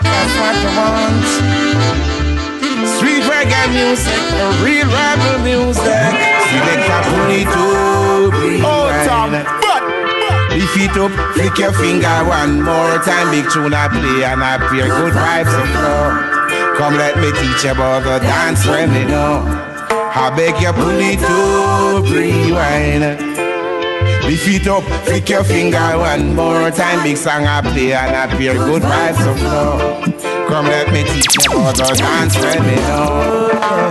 That's what you want. Sweet reggae music, real rebel music. Select a pony to bring. Oh, Tom, lift it up, flick your finger one more time. Big tune I play and I play good vibes of flow. Come let me teach you about the dance when they know. I beg you pull it up, rewind. Lift it up, flick your finger one more time. Big song I play and I play good vibes of flow. Come let me teach you about the dance when they know.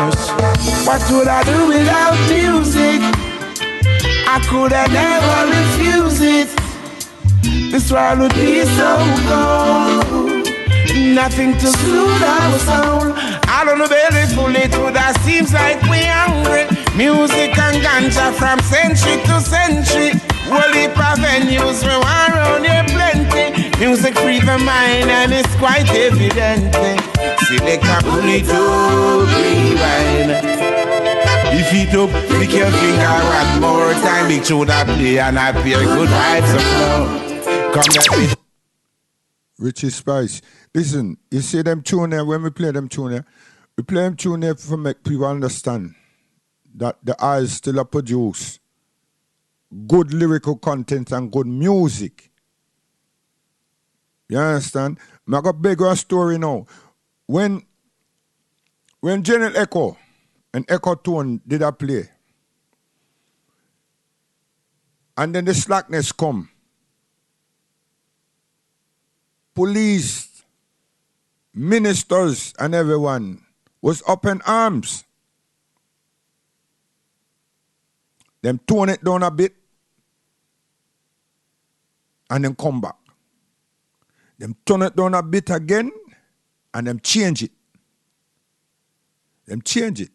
What would I do without music? I could have never refused it. This world would be so cold. Nothing to soothe our soul. I don't know, belly full it would have seems like we hungry. Music and ganja from century to century. Whole heap of venues we want around here plenty. Music free the mind and it's quite evident. Select a bully to rewind. If it up, flick your finger one more time. Big tune I play and I play good vibes of flow. Come let me. Richie Spice. Listen, you see them tune there, when we play them tune there, we play them tune there to make people understand that the eyes still produce good lyrical content and good music. You understand? I got bigger story now. When General Echo and Echo Tone did a play, and then the slackness come, police, ministers, and everyone was up in arms. Them tone it down a bit and then come back. Them tone it down a bit again and them change it. Them change it.